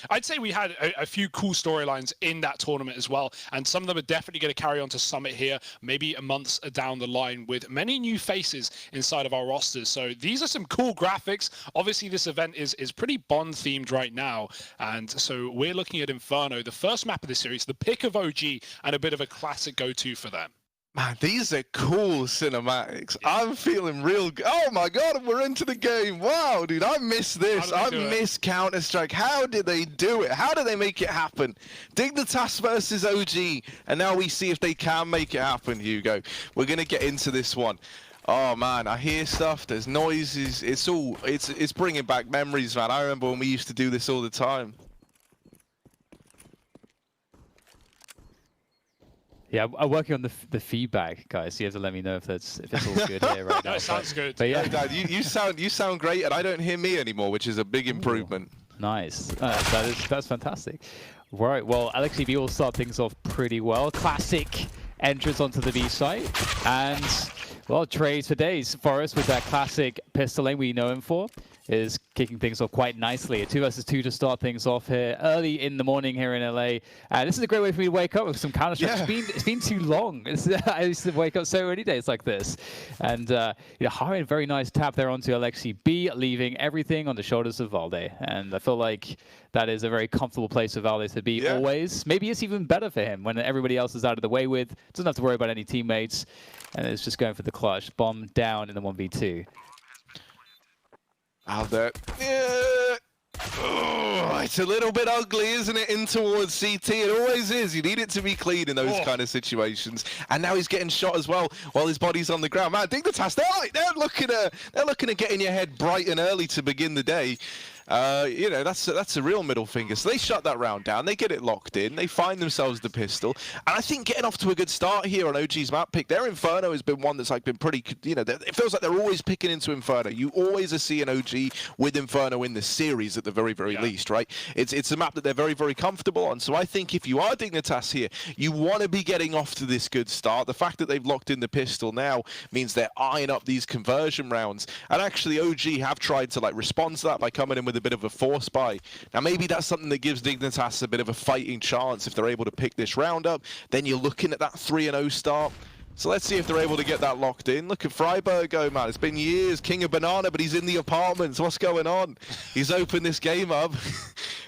I'd say we had a few cool storylines in that tournament as well, and some of them are definitely going to carry on to Summit here, maybe months down the line, with many new faces inside of our rosters. So these are some cool graphics. Obviously, this event is pretty Bond themed right now, and so we're looking at Inferno, the first map of the series, the pick of OG, and a bit of a classic go-to for them. Man, these are cool cinematics. I'm feeling real good. Oh my god, we're into the game. Wow, dude, I miss this. I miss Counter-Strike. How did they do it? How did they make it happen? Dignitas versus OG, and now we see if they can make it happen, Hugo. We're going to get into this one. Oh man, I hear stuff, there's noises. It's bringing back memories, man. I remember when we used to do this all the time. Yeah, I'm working on the feedback, guys. You have to let me know if it's all good here right now. No, it sounds good. But yeah, Dad, you sound great, and I don't hear me anymore, which is a big improvement. Ooh, nice. That's fantastic. Right. Well, LXCB will start things off pretty well. Classic entrance onto the B site, and well, trades for days. Forest with that classic pistol aim we know him for is kicking things off quite nicely. A 2 versus 2 to start things off here early in the morning here in LA. This is a great way for me to wake up with some Counter-Strike. Yeah. It's been too long. I used to wake up so many days like this. And Harin, very nice tap there onto LXCB, leaving everything on the shoulders of Valde. And I feel like that is a very comfortable place for Valde to be always. Maybe it's even better for him when everybody else is out of the way with. Doesn't have to worry about any teammates. And it's just going for the clutch. Bomb down in the 1v2. Out there. Yeah. Oh, it's a little bit ugly, isn't it, in towards CT? It always is. You need it to be clean in those kind of situations. And now he's getting shot as well while his body's on the ground. Man, Dignitas, they're looking at getting your head bright and early to begin the day. You know, that's a real middle finger. So they shut that round down. They get it locked in. They find themselves the pistol. And I think getting off to a good start here on OG's map pick. Their Inferno has been one that's been pretty, you know, it feels like they're always picking into Inferno. You always are seeing OG with Inferno in the series at the very, very least, right? It's a map that they're very, very comfortable on. So I think if you are Dignitas here, you want to be getting off to this good start. The fact that they've locked in the pistol now means they're eyeing up these conversion rounds. And actually OG have tried to respond to that by coming in with a bit of a force buy. Now maybe that's something that gives Dignitas a bit of a fighting chance if they're able to pick this round up. Then you're looking at that 3-0 start. So let's see if they're able to get that locked in. Look at Freiburg go, man. It's been years, King of Banana, but he's in the apartments. What's going on? He's opened this game up.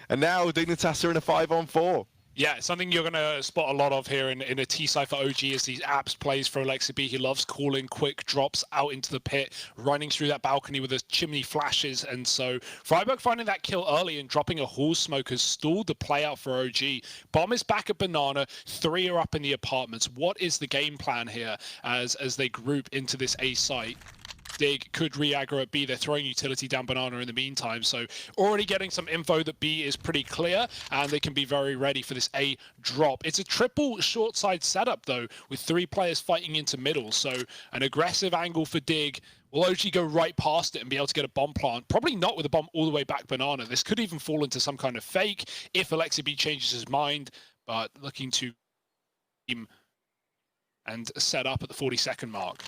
And now Dignitas are in a 5-on-4. Yeah, something you're going to spot a lot of here in a T-Cypher OG is these apps plays for LXCB. He loves calling quick drops out into the pit, running through that balcony with the chimney flashes. And so Freiburg finding that kill early and dropping a hall smoke has stalled the play out for OG. Bomb is back at Banana. 3 are up in the apartments. What is the game plan here as they group into this A site? Dig could re-aggro at B. They're throwing utility down Banana in the meantime. So already getting some info that B is pretty clear and they can be very ready for this A drop. It's a triple short side setup though, with 3 players fighting into middle. So an aggressive angle for Dig. Will OG go right past it and be able to get a bomb plant? Probably not with a bomb all the way back Banana. This could even fall into some kind of fake if LXCB changes his mind, but looking to and set up at the 40-second mark.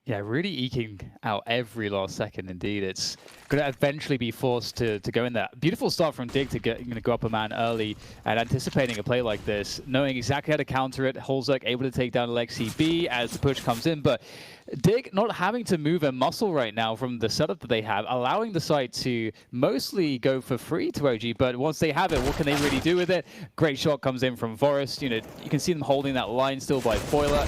Yeah, really eking out every last second indeed. It's going to eventually be forced to go in there. Beautiful start from Dig to go up a man early and anticipating a play like this, knowing exactly how to counter it. Holzek able to take down LXCB as the push comes in, but Dig not having to move a muscle right now from the setup that they have, allowing the site to mostly go for free to OG, but once they have it, what can they really do with it? Great shot comes in from Forest. You know, you can see them holding that line still by Foiler.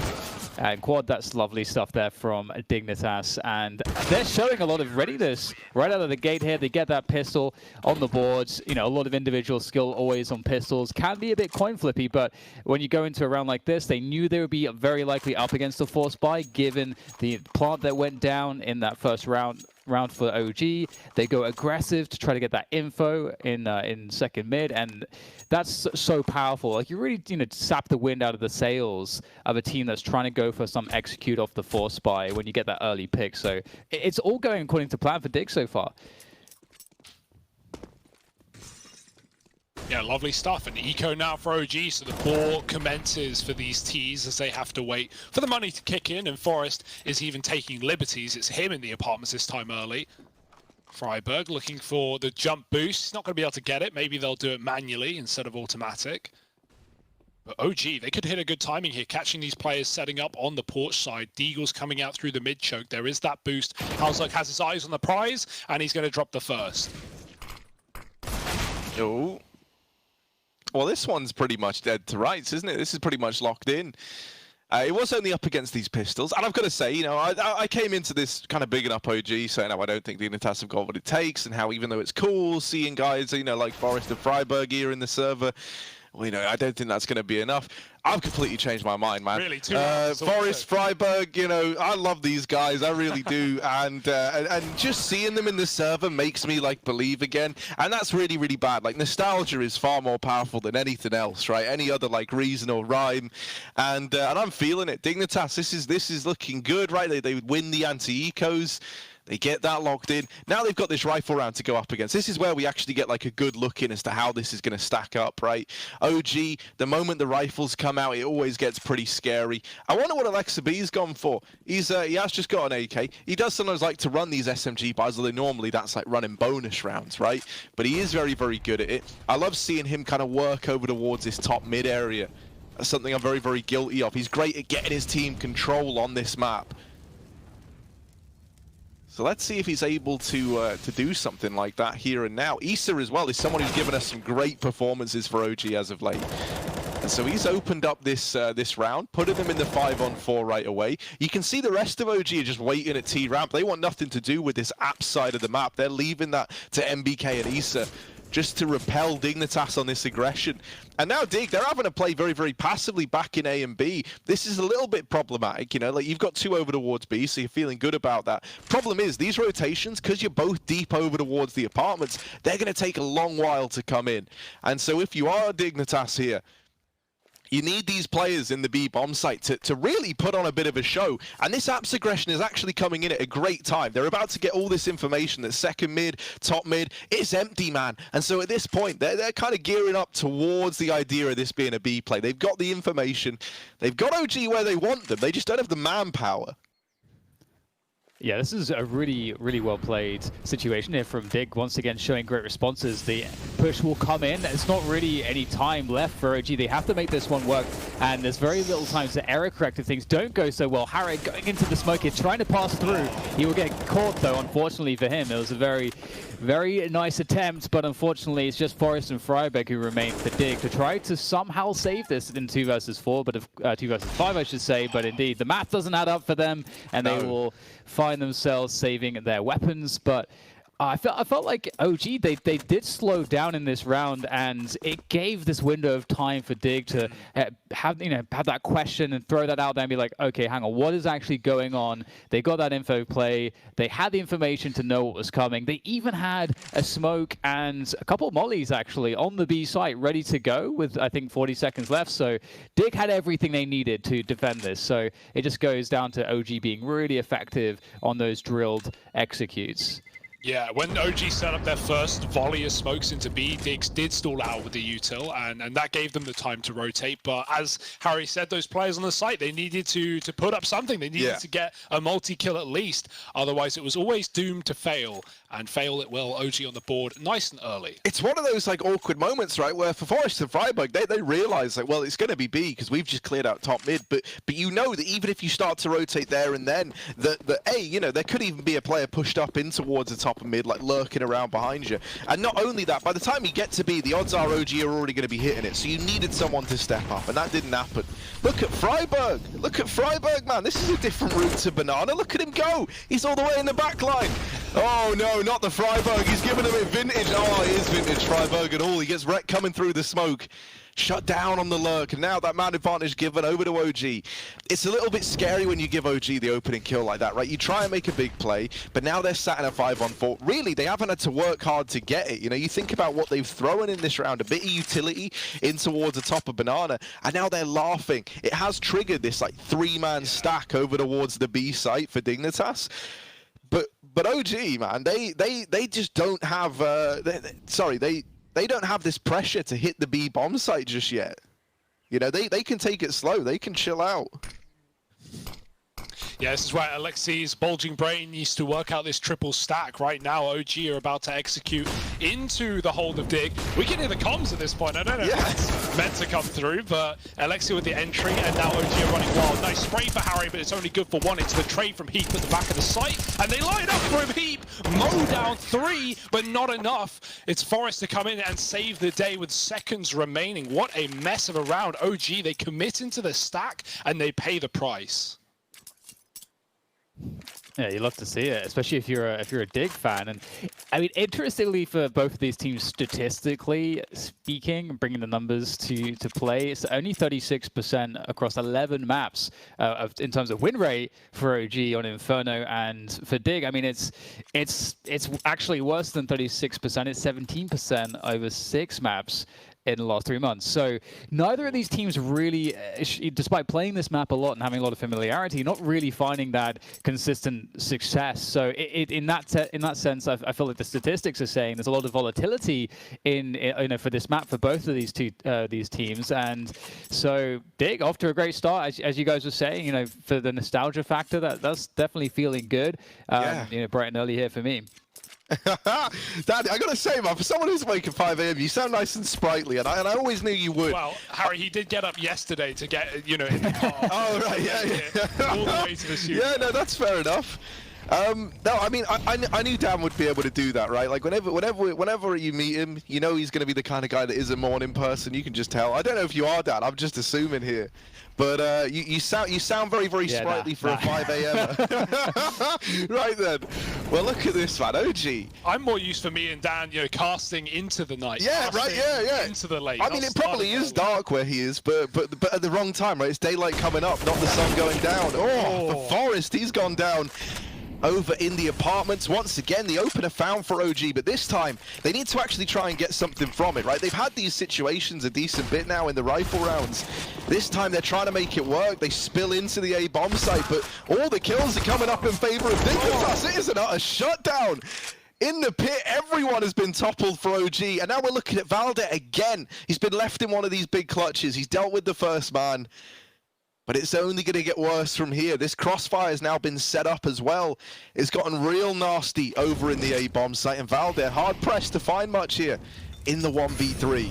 And Quad, that's lovely stuff there from Dignitas. And they're showing a lot of readiness right out of the gate here. They get that pistol on the boards. You know, a lot of individual skill always on pistols. Can be a bit coin flippy, but when you go into a round like this, they knew they would be very likely up against a force buy, given the plant that went down in that first round for OG. They go aggressive to try to get that info in second mid, and that's so powerful. Like, you really, you know, sap the wind out of the sails of a team that's trying to go for some execute off the force buy when you get that early pick. So it's all going according to plan for Dig so far. Yeah, lovely stuff. And eco now for OG, so the ball commences for these Ts as they have to wait for the money to kick in, and Forest is even taking liberties. It's him in the apartments this time early. Freiberg looking for the jump boost. He's not going to be able to get it. Maybe they'll do it manually instead of automatic. But OG, they could hit a good timing here, catching these players setting up on the porch side. Deagle's coming out through the mid choke. There is that boost. Halzog has his eyes on the prize, and he's going to drop the first. Oh. Well, this one's pretty much dead to rights, isn't it? This is pretty much locked in. It was only up against these pistols, and I've got to say, you know, I came into this kind of bigging up OG, saying, oh, I don't think Dignitas have got what it takes, and how even though it's cool seeing guys, you know, like Forrest and Freiberg here in the server, well, you know, I don't think that's going to be enough. I've completely changed my mind, man. Really, Forrest, Freiberg, you know, I love these guys, I really do, and just seeing them in the server makes me like believe again, and that's really, really bad. Like, nostalgia is far more powerful than anything else, right? Any other like reason or rhyme, and I'm feeling it. Dignitas, this is looking good, right? They win the anti-ecos. They get that locked in. Now they've got this rifle round to go up against. This is where we actually get like a good look in as to how this is going to stack up, right? OG, the moment the rifles come out, it always gets pretty scary. I wonder what Alexa B's gone for. He has just got an AK. He does sometimes like to run these SMG buys, although normally that's like running bonus rounds, right? But he is very, very good at it. I love seeing him kind of work over towards this top mid area. That's something I'm very, very guilty of. He's great at getting his team control on this map. So let's see if he's able to do something like that here and now. Issa as well is someone who's given us some great performances for OG as of late. And so he's opened up this this round, putting them in the 5-on-4 right away. You can see the rest of OG are just waiting at T-ramp. They want nothing to do with this app side of the map. They're leaving that to MBK and Issa just to repel Dignitas on this aggression. And now Dig, they're having to play very, very passively back in A and B. This is a little bit problematic, you know, like you've got two over towards B, so you're feeling good about that. Problem is, these rotations, because you're both deep over towards the apartments, they're going to take a long while to come in. And so if you are Dignitas here, you need these players in the B bomb site to really put on a bit of a show. And this app's aggression is actually coming in at a great time. They're about to get all this information that second mid, top mid, it's empty, man. And so at this point, they're kind of gearing up towards the idea of this being a B play. They've got the information. They've got OG where they want them. They just don't have the manpower. Yeah, this is a really, really well played situation here from Dig. Once again, showing great responses. The push will come in. There's not really any time left for OG. They have to make this one work, and there's very little time to error correct if things don't go so well. Harriet going into the smoke here, trying to pass through. He will get caught, though, unfortunately for him. It was a very, very nice attempt, but unfortunately, it's just Forrest and Freiberg who remain for Dig to try to somehow save this in 2 versus 4, but 2 versus 5, I should say. But indeed, the math doesn't add up for them, and they will find themselves saving their weapons. But I felt like OG, they did slow down in this round, and it gave this window of time for Dig to have that question and throw that out there and be like, okay, hang on, what is actually going on? They got that info play. They had the information to know what was coming. They even had a smoke and a couple of mollies actually on the B site ready to go with, I think, 40 seconds left. So Dig had everything they needed to defend this. So it just goes down to OG being really effective on those drilled executes. Yeah, when OG set up their first volley of smokes into B, Diggs did stall out with the util, and that gave them the time to rotate. But as Harry said, those players on the site, they needed to put up something. They needed to get a multi-kill at least. Otherwise, it was always doomed to fail, and fail it will. OG on the board nice and early. It's one of those like awkward moments, right, where for Forrest and Freiberg, they realize like, well, it's going to be B because we've just cleared out top mid. But you know that even if you start to rotate there and then, that A, you know, there could even be a player pushed up in towards the top of mid, like lurking around behind you. And not only that, by the time you get to B, the odds are OG are already going to be hitting it. So you needed someone to step up, and that didn't happen. Look at Freiberg. Look at Freiberg, man. This is a different route to Banana. Look at him go. He's all the way in the back line. Oh, no, not the Freiberg. He's giving him a vintage. Oh, it is vintage Freiberg and all. He gets wrecked coming through the smoke. Shut down on the lurk, and now that man advantage given over to OG. It's a little bit scary when you give OG the opening kill like that, right? You try and make a big play, but now they're sat in a 5-on-4. Really, they haven't had to work hard to get it. You know, you think about what they've thrown in this round, a bit of utility in towards the top of Banana, and now they're laughing. It has triggered this like 3-man stack over towards the B site for Dignitas. But OG, man, they just don't have, they don't have this pressure to hit the B bomb site just yet. You know, they can take it slow. They can chill out. Yeah, this is where Alexi's bulging brain needs to work out this triple stack. Right now, OG are about to execute into the hold of Dig. We can hear the comms at this point. I don't know if that's meant to come through, but Alexi with the entry, and now OG are running wild. Nice spray for Harry, but it's only good for one. It's the trade from Heap at the back of the site, and they line up for him. Heap, mow down 3, but not enough. It's Forest to come in and save the day with seconds remaining. What a mess of a round. OG, they commit into the stack, and they pay the price. Yeah, you love to see it, especially if you're a Dig fan. And I mean, interestingly, for both of these teams, statistically speaking, bringing the numbers to play, it's only 36% across 11 maps in terms of win rate for OG on Inferno, and for Dig, I mean, it's actually worse than 36%. It's 17% over 6 maps in the last 3 months. So neither of these teams really, despite playing this map a lot and having a lot of familiarity, not really finding that consistent success. So in that sense, I feel like the statistics are saying there's a lot of volatility in for this map for both of these teams. And so Dig off to a great start, as you guys were saying. For the nostalgia factor, that's definitely feeling good. Bright and early here for me. Daddy, I gotta say, man, for someone who's awake at 5 AM, you sound nice and sprightly, and I always knew you would. Well, Harry, he did get up yesterday to get, in the car. Oh, right, yeah. All the way to the studio. Yeah, no, that's fair enough. No, I mean, I knew Dan would be able to do that, right? Like, whenever you meet him, you know he's going to be the kind of guy that is a morning person. You can just tell. I don't know if you are, Dan. I'm just assuming here. But you sound very, very sprightly for a 5 AM. Right then. Well, look at this, man. OG. I'm more used for me and Dan, casting into the night. Yeah, right. Yeah. Into the late. I mean, it probably is dark where he is, but at the wrong time, right? It's daylight coming up, not the sun going down. Oh, for Forest, he's gone down. Over in the apartments. Once again, the opener found for OG, but this time they need to actually try and get something from it, right? They've had these situations a decent bit now in the rifle rounds. This time they're trying to make it work. They spill into the A bomb site, but all the kills are coming up in favor of Dignitas. It is a shutdown. In the pit, everyone has been toppled for OG, and now we're looking at Valde again. He's been left in one of these big clutches. He's dealt with the first man. But it's only going to get worse from here. This crossfire has now been set up as well. It's gotten real nasty over in the A-bomb site, and Valde hard-pressed to find much here in the 1v3.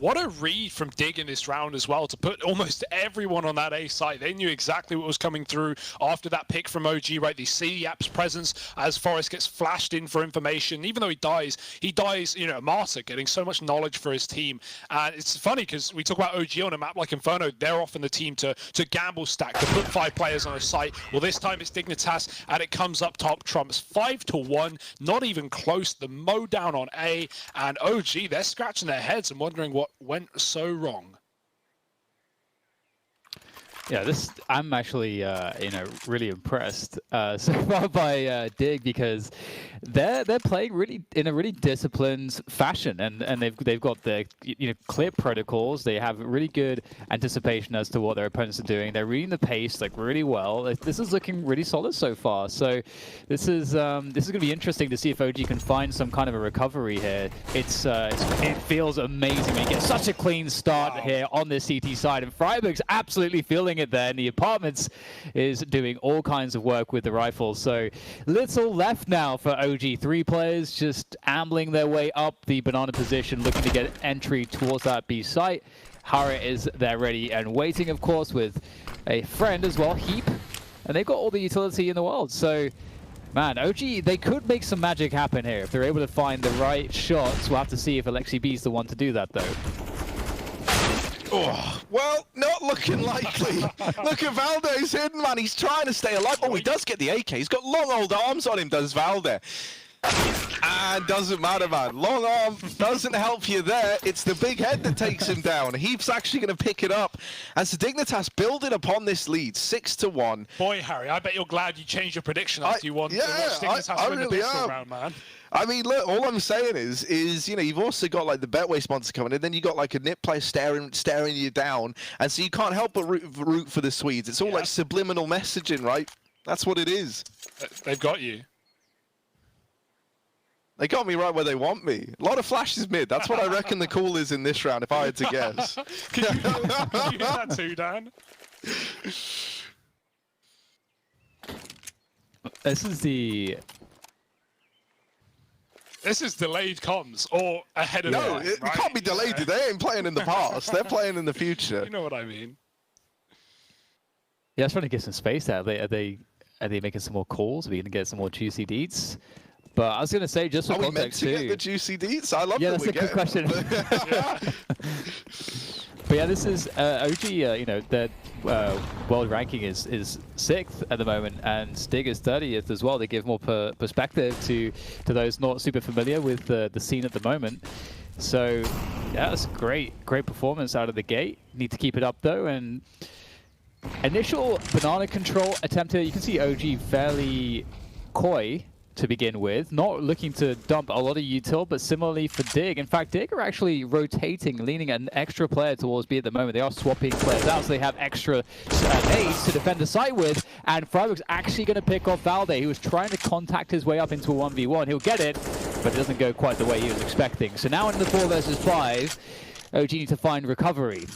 What a read from Dig in this round as well, to put almost everyone on that A site. They knew exactly what was coming through after that pick from OG, right? They see the app's presence as Forest gets flashed in for information. Even though he dies, a martyr, getting so much knowledge for his team. And it's funny because we talk about OG on a map like Inferno, they're often the team to gamble stack, to put 5 players on a site. Well, this time it's Dignitas, and it comes up top trumps 5-1, not even close. The mow down on A, and OG, they're scratching their heads and wondering what went so wrong. Yeah, I'm actually really impressed so far by Dig, because they're playing really in a really disciplined fashion, and they've got the clear protocols. They have really good anticipation as to what their opponents are doing. They're reading the pace really well. This is looking really solid so far. So this is going to be interesting to see if OG can find some kind of a recovery here. It feels amazing when you get such a clean start here on this CT side, and Freiburg's absolutely feeling it there, and the apartments is doing all kinds of work with the rifles. So little left now for OG. 3 players just ambling their way up the banana position, looking to get entry towards that B site. Harriet is there ready and waiting, of course, with a friend as well, Heap, and they've got all the utility in the world. So man, OG, they could make some magic happen here if they're able to find the right shots. We'll have to see if Alexi B is the one to do that, though. Oh, well, not looking likely. Look at Valde's hidden, man. He's trying to stay alive. Oh, he does get the AK. He's got long old arms on him, does Valde. And doesn't matter, man. Long arm doesn't help you there. It's the big head that takes him down. Heap's actually going to pick it up. And so Dignitas building upon this lead, 6-1. Boy, Harry, I bet you're glad you changed your prediction after you won. Yeah, Dignitas win really the pistol round, man. I mean, look, all I'm saying is you've also got like the Betway sponsor coming in, then you got like a Nip player staring you down, and so you can't help but root for the Swedes. It's all like subliminal messaging, right? That's what it is. They've got you. They got me right where they want me. A lot of flashes mid. That's what I reckon the call is in this round, if I had to guess. Can you hear that too, Dan? This is the... This is delayed comms or ahead of No, time, it right? can't be delayed. They ain't playing in the past. They're playing in the future. You know what I mean? Yeah, I was trying to get some space there. Are they making some more calls? Are we going to get some more juicy deeds? But I was going to say, just for Are we meant context to too. get the juicy deets? I love Yeah, that that's a good question. But yeah, this is OG. You know, their world ranking is 6th at the moment, and Dig is 30th as well. They give more perspective to those not super familiar with the scene at the moment. So yeah, that's great performance out of the gate. Need to keep it up though. And initial banana control attempt here, you can see OG fairly coy to begin with, not looking to dump a lot of util, but similarly for Dig. In fact, Dig are actually rotating, leaning an extra player towards B at the moment. They are swapping players out, so they have extra nades to defend the site with, and freiburg's actually going to pick off Valde. He was trying to contact his way up into a 1v1. He'll get it, but it doesn't go quite the way he was expecting. So now in the 4 versus 5, OG need to find recovery.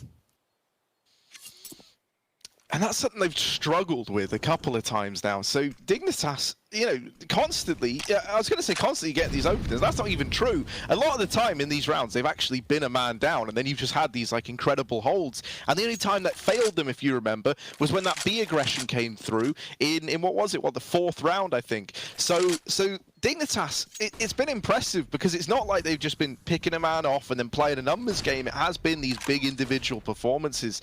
And that's something they've struggled with a couple of times now. So Dignitas, you know, constantly, I was going to say constantly get these openers. That's not even true. A lot of the time in these rounds, they've actually been a man down, and then you've just had these like incredible holds. And the only time that failed them, if you remember, was when that B aggression came through in what was it? What, the 4th round, I think. So Dignitas, it's been impressive because it's not like they've just been picking a man off and then playing a numbers game. It has been these big individual performances.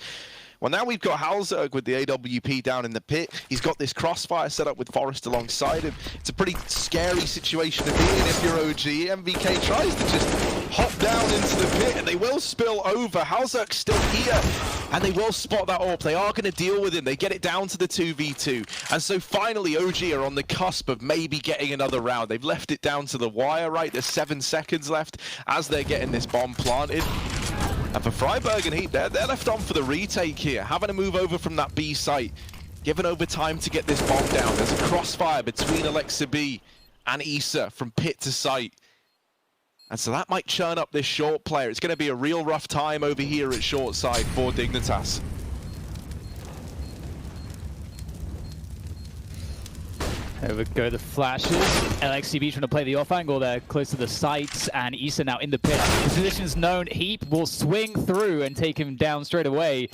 Well, now we've got Halzerg with the AWP down in the pit. He's got this crossfire set up with Forest alongside him. It's a pretty scary situation to be in if you're OG. MVK tries to just hop down into the pit, and they will spill over. Halzerg's still here, and they will spot that AWP. They are going to deal with him. They get it down to the 2v2. And so finally, OG are on the cusp of maybe getting another round. They've left it down to the wire, right? There's 7 seconds left as they're getting this bomb planted. And for freiburg and Heat, they're left on for the retake here, having to move over from that B site, given over time to get this bomb down. There's a crossfire between Alexa B and Issa from pit to site. And so that might churn up this short player. It's going to be a real rough time over here at short side for Dignitas. Over go the flashes. LXCB trying to play the off angle there, close to the sights, and Issa now in the pit. His position's known. Heap will swing through and take him down straight away.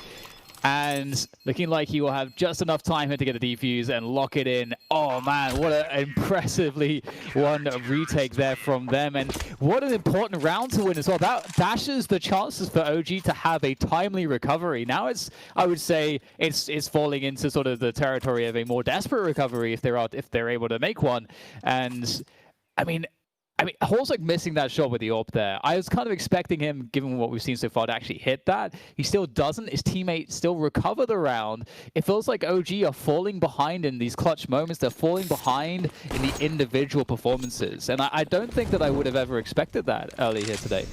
And looking like he will have just enough time here to get a defuse and lock it in. Oh man, what an impressively won retake there from them. And what an important round to win as well. That dashes the chances for OG to have a timely recovery. Now it's, I would say, it's falling into sort of the territory of a more desperate recovery if they're able to make one. And I mean, Halzerg missing that shot with the AWP there. I was kind of expecting him, given what we've seen so far, to actually hit that. He still doesn't. His teammates still recover the round. It feels like OG are falling behind in these clutch moments. They're falling behind in the individual performances. And I don't think that I would have ever expected that early here today.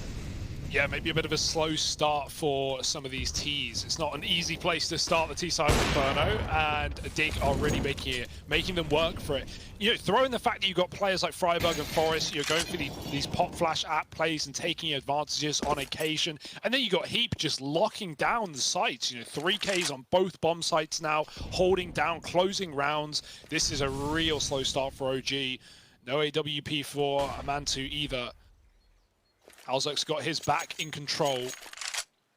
Yeah, maybe a bit of a slow start for some of these Ts. It's not an easy place to start the T side of Inferno, and Dig are really making them work for it. You know, throwing the fact that you've got players like freiburg and Forest, you're going for these pop flash app plays and taking advantages on occasion, and then you got Heap just locking down the sites. You know, 3Ks on both bomb sites now, holding down, closing rounds. This is a real slow start for OG. No AWP for Amantu either. Halzerg's got his back in control.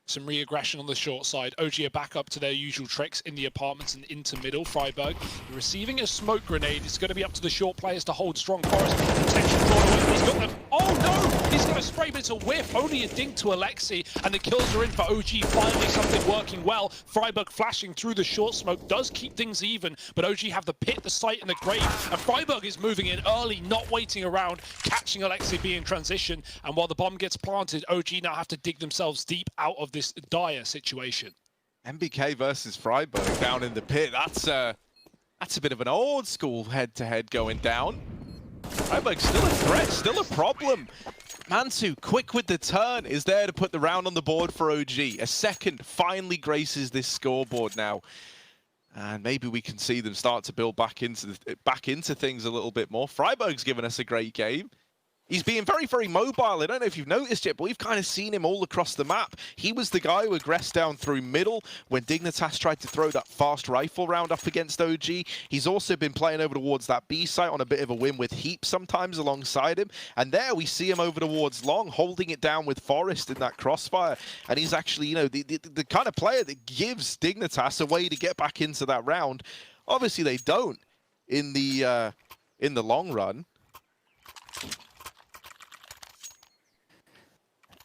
Some re-aggression on the short side. OG are back up to their usual tricks in the apartments and into middle. freiburg receiving a smoke grenade. It's going to be up to the short players to hold strong. Forest protection drawn away. He's got them. Oh no! He's got a spray, but it's a whiff. Only a dink to Alexi, and the kills are in for OG. Finally, something working well. freiburg flashing through the short smoke does keep things even, but OG have the pit, the site, and the grave. And freiburg is moving in early, not waiting around, catching Alexi B in transition. And while the bomb gets planted, OG now have to dig themselves deep out of this dire situation. MBK versus freiburg down in the pit. That's a bit of an old school head-to-head going down. freiburg's still a threat, still a problem. Mansu, quick with the turn, is there to put the round on the board for OG. A second finally graces this scoreboard now. And maybe we can see them start to build back into things a little bit more. freiburg's given us a great game. He's being very, very mobile. I don't know if you've noticed it, but we've kind of seen him all across the map. He was the guy who aggressed down through middle when Dignitas tried to throw that fast rifle round up against OG. He's also been playing over towards that B site on a bit of a win with Heap sometimes alongside him. And there we see him over towards Long, holding it down with Forest in that crossfire. And he's actually, you know, the kind of player that gives Dignitas a way to get back into that round. Obviously, they don't in the long run.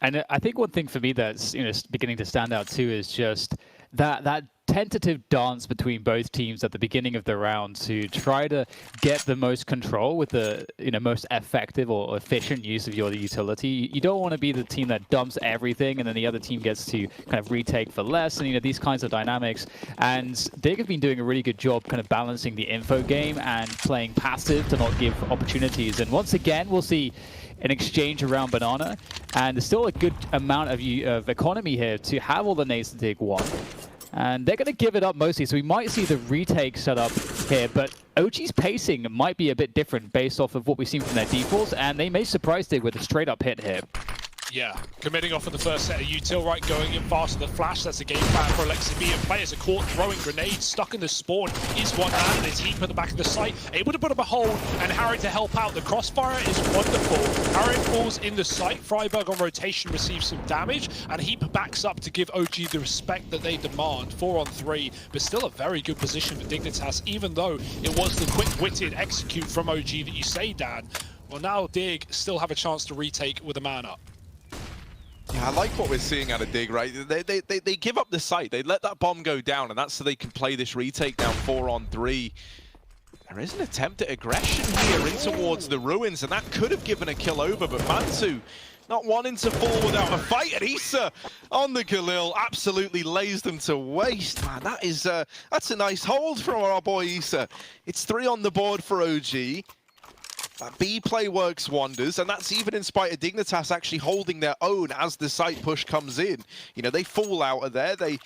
And I think one thing for me that's beginning to stand out too is just that tentative dance between both teams at the beginning of the round to try to get the most control with the most effective or efficient use of your utility. You don't want to be the team that dumps everything and then the other team gets to kind of retake for less, and these kinds of dynamics. And Dig have been doing a really good job kind of balancing the info game and playing passive to not give opportunities. And once again, we'll see an exchange around Banana, and there's still a good amount of economy here to have all the nades to Dig one. And they're going to give it up mostly, so we might see the retake set up here, but OG's pacing might be a bit different based off of what we've seen from their defaults, and they may surprise Dig with a straight-up hit here. Yeah, committing off of the first set of util, right, going in fast with the flash. That's a game plan for Alexi B. And players are caught throwing grenades, stuck in the spawn. Is one man, and it's Heap at the back of the site, able to put up a hold, and Harry to help out. The crossfire is wonderful. Harry falls in the site. Freiburg on rotation receives some damage, and Heap backs up to give OG the respect that they demand. 4 on 3, but still a very good position for Dignitas, even though it was the quick-witted execute from OG that you say, Dan. Well, now Dig still have a chance to retake with a man up. Yeah, I like what we're seeing out of Dig, right? They give up the site. They let that bomb go down, and that's so they can play this retake down 4 on 3. There is an attempt at aggression here in towards the ruins, and that could have given a kill over, but Mantu not wanting to fall without a fight, and Issa on the Khalil absolutely lays them to waste. Man, that's a nice hold from our boy Issa. It's 3 on the board for OG. That B play works wonders, and that's even in spite of Dignitas actually holding their own as the site push comes in. They fall out of there, they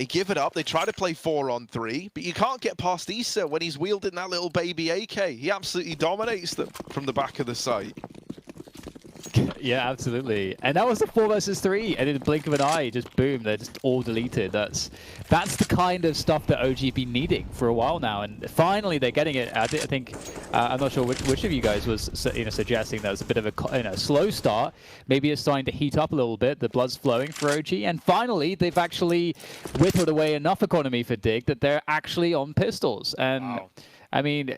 give it up, they try to play 4 on 3, but you can't get past Issa when he's wielding that little baby AK. He absolutely dominates them from the back of the site. Yeah, absolutely. And that was a 4 versus 3, and in the blink of an eye, just boom, they're just all deleted. That's the kind of stuff that OG been needing for a while now, and finally they're getting it. I think I'm not sure which of you guys was suggesting that was a bit of a slow start. Maybe it's starting to heat up a little bit. The blood's flowing for OG, and finally they've actually whittled away enough economy for Dig that they're actually on pistols. And wow. I mean,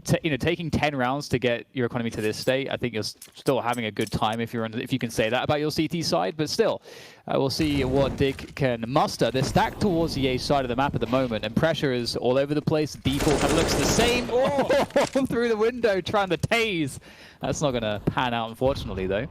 taking 10 rounds to get your economy to this state, I think you're still having a good time if you can say that about your CT side. But still, we'll see what Dig can muster. They're stacked towards the A side of the map at the moment, and pressure is all over the place. Default kind of looks the same. Oh, through the window, trying to tase. That's not going to pan out, unfortunately, though.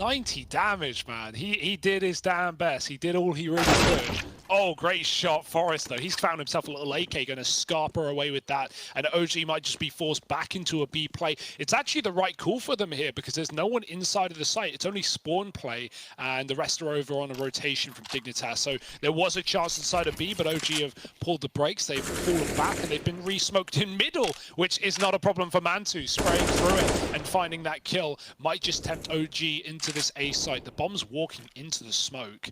90 damage, man. He did his damn best. He did all he really could. Oh, great shot, Forrest, though. He's found himself a little AK, going to scarper away with that, and OG might just be forced back into a B play. It's actually the right call for them here, because there's no one inside of the site. It's only spawn play, and the rest are over on a rotation from Dignitas. So there was a chance inside of B, but OG have pulled the brakes. They've fallen back, and they've been re-smoked in middle, which is not a problem for Mantu. Spraying through it and finding that kill might just tempt OG into this A site. The bomb's walking into the smoke.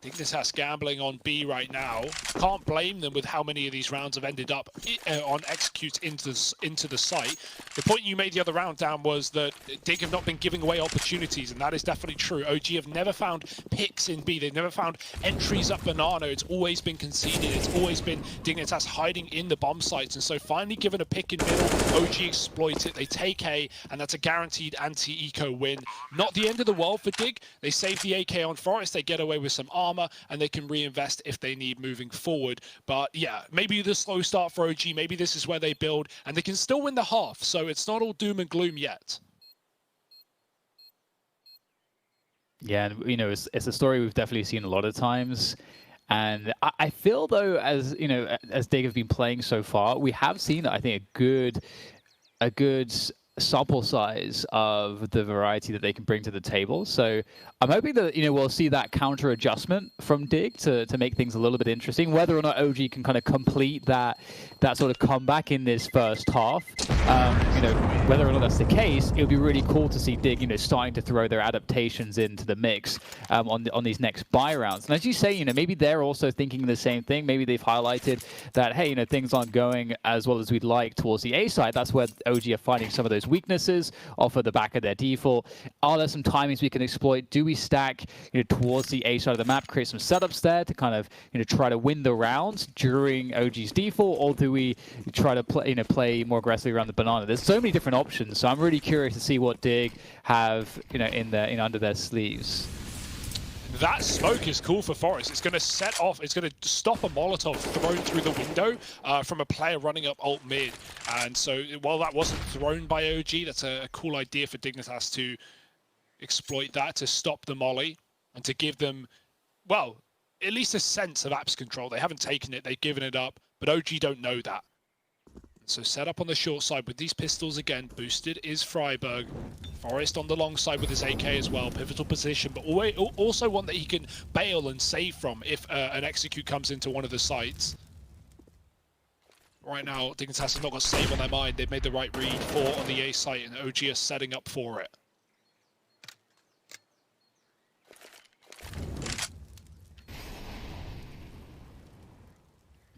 Dignitas gambling on B right now. Can't blame them with how many of these rounds have ended up on executes into the site. The point you made the other round, Dan, was that Dig have not been giving away opportunities, and that is definitely true. OG have never found picks in B. They've never found entries up Banana. It's always been conceded. It's always been Dignitas hiding in the bomb sites, and so finally given a pick in middle, OG exploits it. They take A, and that's a guaranteed anti-eco win. Not the end of the world for Dig. They save the AK on Forest. They get away with some armor, and they can reinvest if they need moving forward. But yeah, maybe the slow start for OG, maybe this is where they build, and they can still win the half, so it's not all doom and gloom yet. Yeah, and it's a story we've definitely seen a lot of times. And I feel, though, as Dig have been playing so far, we have seen, I think, a good sample size of the variety that they can bring to the table. So I'm hoping that we'll see that counter adjustment from Dig to make things a little bit interesting. Whether or not OG can kind of complete that sort of comeback in this first half whether or not that's the case, it would be really cool to see Dig, starting to throw their adaptations into the mix on these next buy rounds. And as you say, maybe they're also thinking the same thing. Maybe they've highlighted that, hey, things aren't going as well as we'd like towards the A side. That's where OG are finding some of those weaknesses off of the back of their default. Are there some timings we can exploit? Do we stack, towards the A side of the map, create some setups there to kind of, try to win the rounds during OG's default, or do we try to play more aggressively around the banana? There's so many different options, so I'm really curious to see what Dig have, under their sleeves. That smoke is cool for Forest. It's going to set off, it's going to stop a Molotov thrown through the window from a player running up alt mid. And so while that wasn't thrown by OG, that's a cool idea for Dignitas to exploit that, to stop the molly and to give them, well, at least a sense of apps control. They haven't taken it, they've given it up, but OG don't know that. So set up on the short side with these pistols again. Boosted is Freiburg. Forest on the long side with his AK as well. Pivotal position, but also one that he can bail and save from if an execute comes into one of the sites. Right now, Dignitas has not got save on their mind. They've made the right read on the A site, and OG are setting up for it.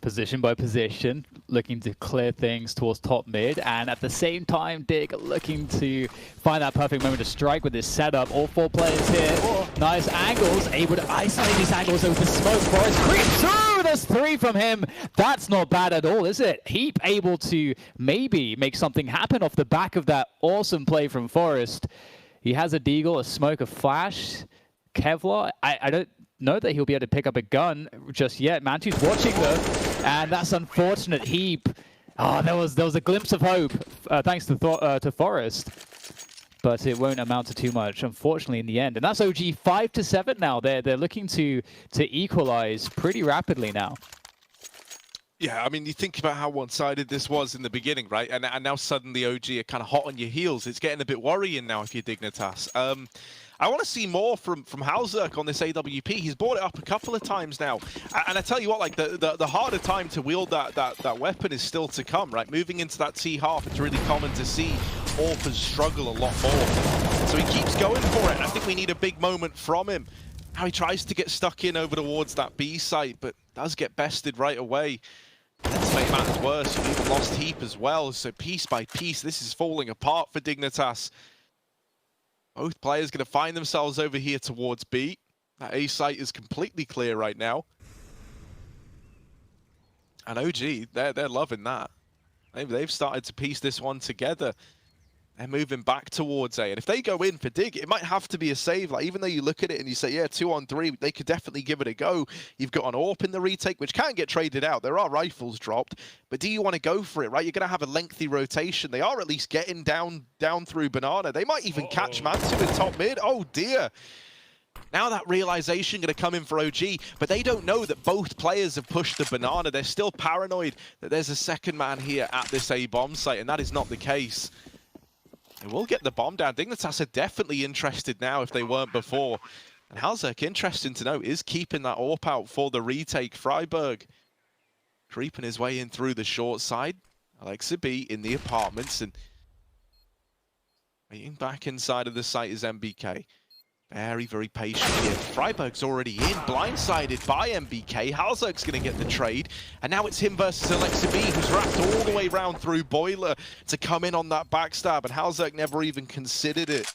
Position by position, looking to clear things towards top mid, and at the same time, Dig looking to find that perfect moment to strike with his setup. All 4 players here, nice angles, able to isolate these angles over the smoke. Forest creeps through, there's 3 from him. That's not bad at all, is it? Heap able to maybe make something happen off the back of that awesome play from Forest. He has a deagle, a smoke, a flash, Kevlar. I don't know that he'll be able to pick up a gun just yet. Mantu's watching though, and that's unfortunate. Heap. Oh, there was a glimpse of hope thanks to Forest, but it won't amount to too much, unfortunately, in the end. And that's OG 5-7 now. They're looking to equalize pretty rapidly now. Yeah, I mean, you think about how one-sided this was in the beginning, right? And now suddenly OG are kind of hot on your heels. It's getting a bit worrying now if you're Dignitas. I want to see more from Halzerk on this AWP. He's brought it up a couple of times now. And I tell you what, like the harder time to wield that weapon is still to come, right? Moving into that T half, it's really common to see AWPers struggle a lot more. So he keeps going for it. I think we need a big moment from him. Now he tries to get stuck in over towards that B site, but does get bested right away. Let's make matters worse, we've even lost Heap as well. So piece by piece, this is falling apart for Dignitas. Both players going to find themselves over here towards B. That A site is completely clear right now. And OG, they're loving that. They've started to piece this one together. They're moving back towards A. And if they go in for Dig, it might have to be a save. Like, even though you look at it and you say, yeah, 2-on-3, they could definitely give it a go. You've got an AWP in the retake, which can get traded out. There are rifles dropped. But do you want to go for it, right? You're going to have a lengthy rotation. They are at least getting down through Banana. They might even catch Mantu in top mid. Oh, dear. Now that realization going to come in for OG, but they don't know that both players have pushed the Banana. They're still paranoid that there's a second man here at this A bomb site, and that is not the case. They will get the bomb down. Dignitas are definitely interested now if they weren't before. And Halzerk, interesting to know, is keeping that AWP out for the retake. Freiburg creeping his way in through the short side. Alexa B in the apartments, and waiting back inside of the site is MBK. Very, very patient here. Freiburg's already in, blindsided by MBK. Halzerk's going to get the trade. And now it's him versus Alexa B, who's wrapped all the way round through Boiler to come in on that backstab. And Halzerk never even considered it.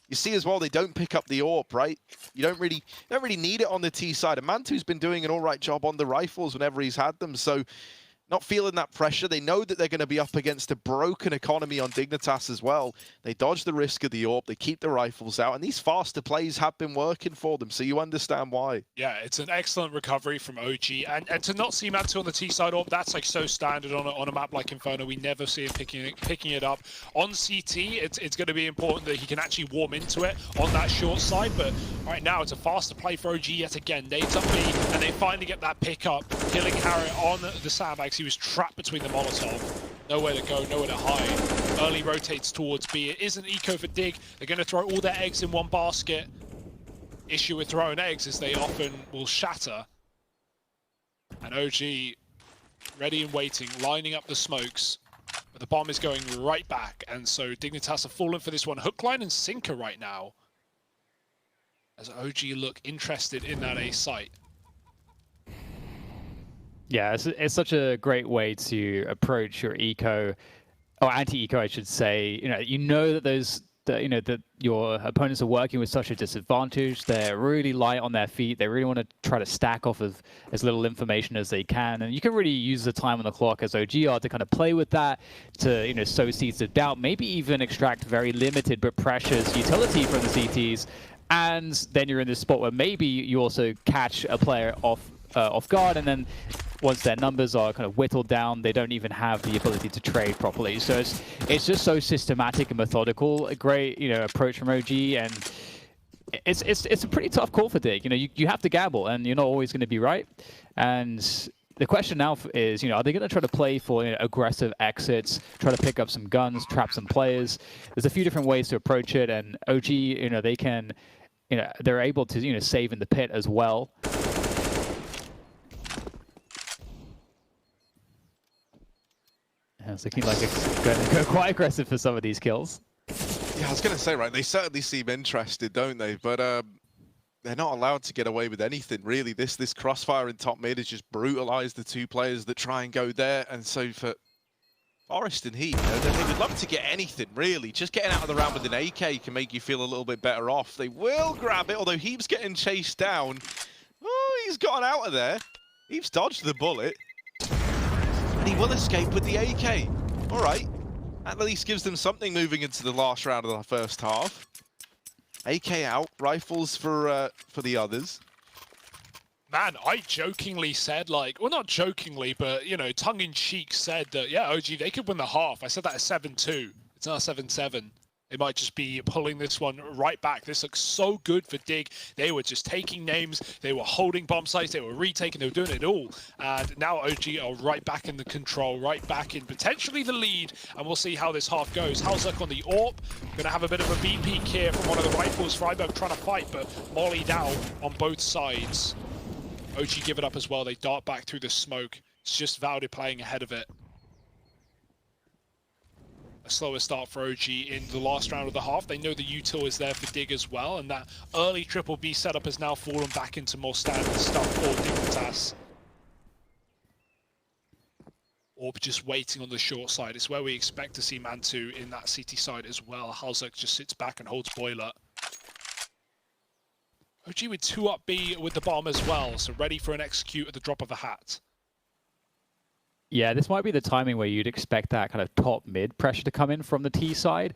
You see as well, they don't pick up the AWP, right? You don't really need it on the T side. And Mantu's been doing an all right job on the rifles whenever he's had them. So not feeling that pressure. They know that they're going to be up against a broken economy on Dignitas as well. They dodge the risk of the AWP. They keep the rifles out. And these faster plays have been working for them. So you understand why. Yeah, it's an excellent recovery from OG. And to not see Mantu on the T side AWP, that's like so standard on a map like Inferno. We never see him picking it up. On CT, it's going to be important that he can actually warm into it on that short side. But right now, it's a faster play for OG yet again. Nades up B, and they finally get that pick up, killing Harriet on the sandbags. He was trapped between the Molotov. Nowhere to go, nowhere to hide. Early rotates towards B. It is an eco for Dig. They're going to throw all their eggs in one basket. Issue with throwing eggs is they often will shatter. And OG ready and waiting, lining up the smokes. But the bomb is going right back, and so Dignitas have fallen for this one. Hook, line, and sinker right now. As OG look interested in that A site. Yeah, it's such a great way to approach your eco, or anti-eco, I should say. You know that that your opponents are working with such a disadvantage. They're really light on their feet. They really want to try to stack off of as little information as they can. And you can really use the time on the clock as OG are to kind of play with that, to sow seeds of doubt, maybe even extract very limited but precious utility from the CTs. And then you're in this spot where maybe you also catch a player off guard, and then once their numbers are kind of whittled down, they don't even have the ability to trade properly. So it's just so systematic and methodical. A great approach from OG, and it's a pretty tough call for Dig. You have to gamble, and you're not always going to be right. And the question now is, are they going to try to play for aggressive exits, try to pick up some guns, trap some players? There's a few different ways to approach it, and OG, they can, they're able to save in the pit as well. It's looking like it's going to go quite aggressive for some of these kills. Yeah, I was going to say, right, they certainly seem interested, don't they? But they're not allowed to get away with anything, really. This crossfire in top mid has just brutalized the two players that try and go there. And so for Forest and Heat, they would love to get anything, really. Just getting out of the round with an AK can make you feel a little bit better off. They will grab it, although Heap's getting chased down. Oh, he's gotten out of there. Heap's dodged the bullet. And he will escape with the AK. All right. At least gives them something moving into the last round of the first half. AK out, rifles for the others. Man, I jokingly said, well, not jokingly, but, tongue-in-cheek said that, yeah, OG, they could win the half. I said that at 7-2. It's now 7-7. They might just be pulling this one right back. This looks so good for Dig. They were just taking names. They were holding bomb sites. They were retaking. They were doing it all. And now OG are right back in the control, right back in potentially the lead. And we'll see how this half goes. Halzuk on the AWP. Going to have a bit of a B peek here from one of the rifles. Freiburg trying to fight, but mollied out on both sides. OG give it up as well. They dart back through the smoke. It's just Valde playing ahead of it. A slower start for OG in the last round of the half. They know the util is there for Dig as well, and that early triple B setup has now fallen back into more standard stuff for Dignitas. Orb just waiting on the short side. It's where we expect to see Mantu in that CT side as well. Halzuk just sits back and holds Boiler. OG with 2 up B with the bomb as well, so ready for an execute at the drop of a hat. Yeah, this might be the timing where you'd expect that kind of top mid pressure to come in from the T side,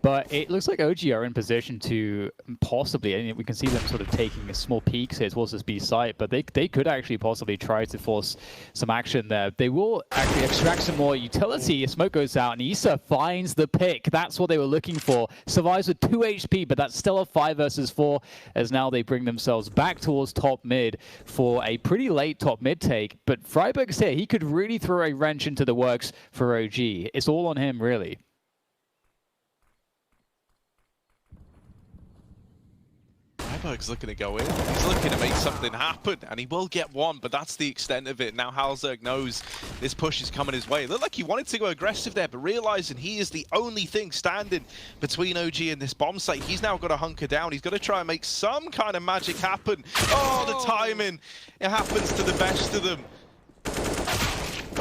but it looks like OG are in position to possibly, and we can see them sort of taking a small peeks here towards this B site, but they could actually possibly try to force some action there. They will actually extract some more utility. Smoke goes out, and Issa finds the pick. That's what they were looking for. Survives with 2 HP, but that's still a 5 versus 4, as now they bring themselves back towards top mid for a pretty late top mid take. But Freiburg's here. He could really throw a wrench into the works for OG. It's all on him, really. Freiburg's looking to go in. He's looking to make something happen, and he will get one, but that's the extent of it. Now Halzuk knows this push is coming his way. It looked like he wanted to go aggressive there, but realizing he is the only thing standing between OG and this bomb site, he's now got to hunker down. He's got to try and make some kind of magic happen. Oh, the timing. It happens to the best of them.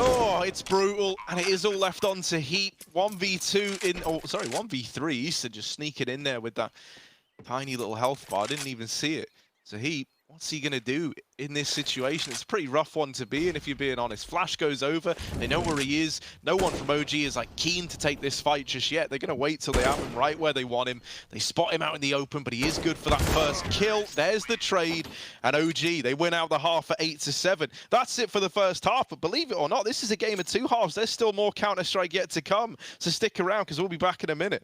Oh, it's brutal, and it is all left on to Heat. 1v2 in, oh, sorry, 1v3. Issa just sneaking in there with that tiny little health bar. I didn't even see it. So Heat, what's he going to do in this situation? It's a pretty rough one to be in, if you're being honest. Flash goes over. They know where he is. No one from OG is keen to take this fight just yet. They're going to wait till they have him right where they want him. They spot him out in the open, but he is good for that first kill. There's the trade. And OG, they win out the half at 8-7. That's it for the first half. But believe it or not, this is a game of 2 halves. There's still more Counter-Strike yet to come. So stick around, because we'll be back in a minute.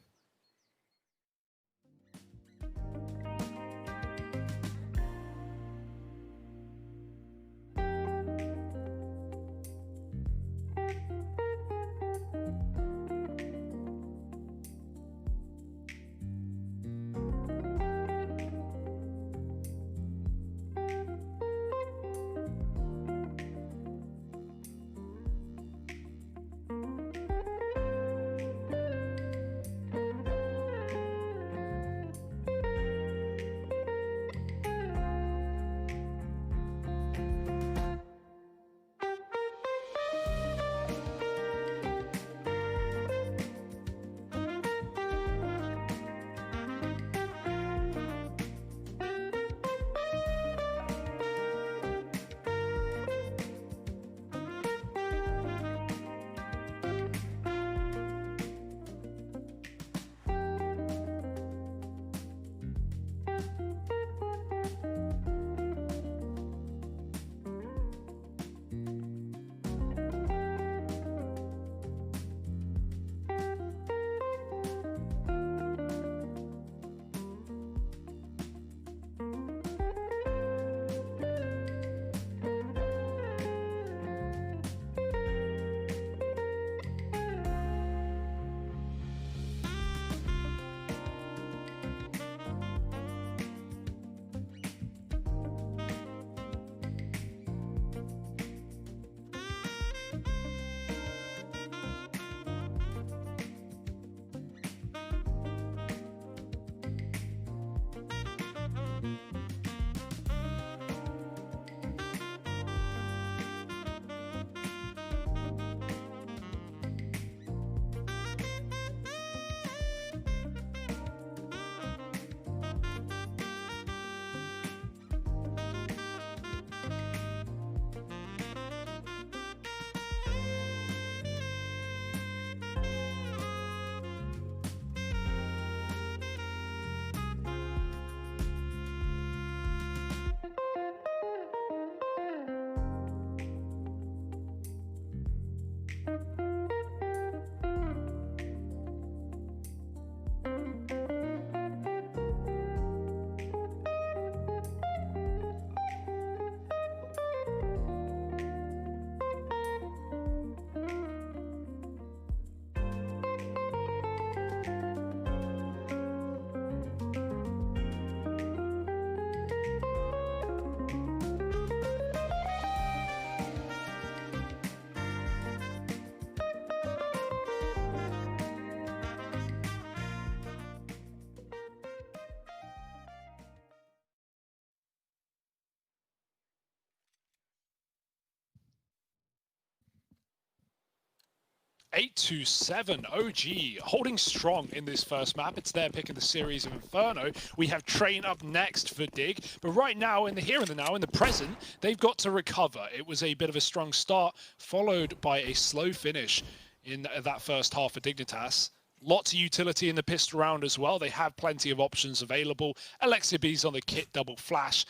8-7, OG holding strong in this first map. It's their pick in the series of Inferno. We have Train up next for Dig, but right now, in the here and the now, in the present, they've got to recover. It was a bit of a strong start, followed by a slow finish in that first half for Dignitas. Lots of utility in the pistol round as well. They have plenty of options available. Alexia B's on the kit, double flash.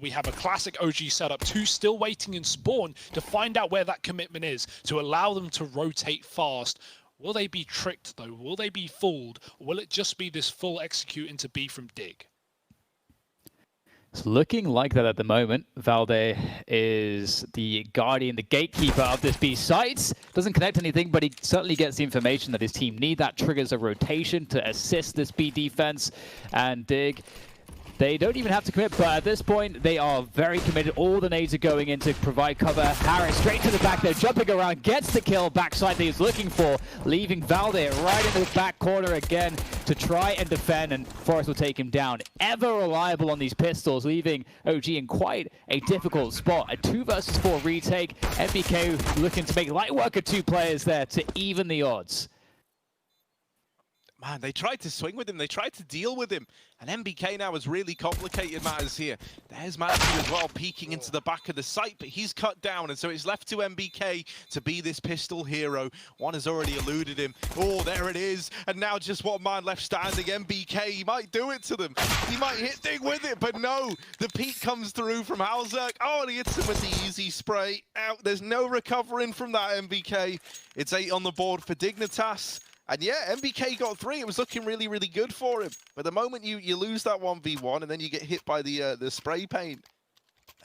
We have a classic OG setup, 2 still waiting in spawn to find out where that commitment is, to allow them to rotate fast. Will they be tricked though? Will they be fooled? Or will it just be this full execute into B from Dig? It's looking like that at the moment. Valde is the guardian, the gatekeeper of this B site. Doesn't connect anything, but he certainly gets the information that his team need. That triggers a rotation to assist this B defense. And Dig, they don't even have to commit, but at this point, they are very committed. All the nades are going in to provide cover. Harris straight to the back there, jumping around, gets the kill backside that he's looking for, leaving Valde right into the back corner again to try and defend, and Forrest will take him down. Ever reliable on these pistols, leaving OG in quite a difficult spot. A 2 versus 4 retake. MBK looking to make light work of 2 players there to even the odds. Man, they tried to swing with him. They tried to deal with him. And MBK now has really complicated matters here. There's Matthew as well, peeking into the back of the site, but he's cut down. And so it's left to MBK to be this pistol hero. One has already eluded him. Oh, there it is. And now just one man left standing. MBK, he might do it to them. He might hit Dig with it, but no. The peek comes through from Halzerk. Oh, and he hits him with the easy spray. Out. There's no recovering from that, MBK. It's 8 on the board for Dignitas. And yeah, MBK got 3. It was looking really, really good for him. But the moment you lose that 1v1 and then you get hit by the spray paint,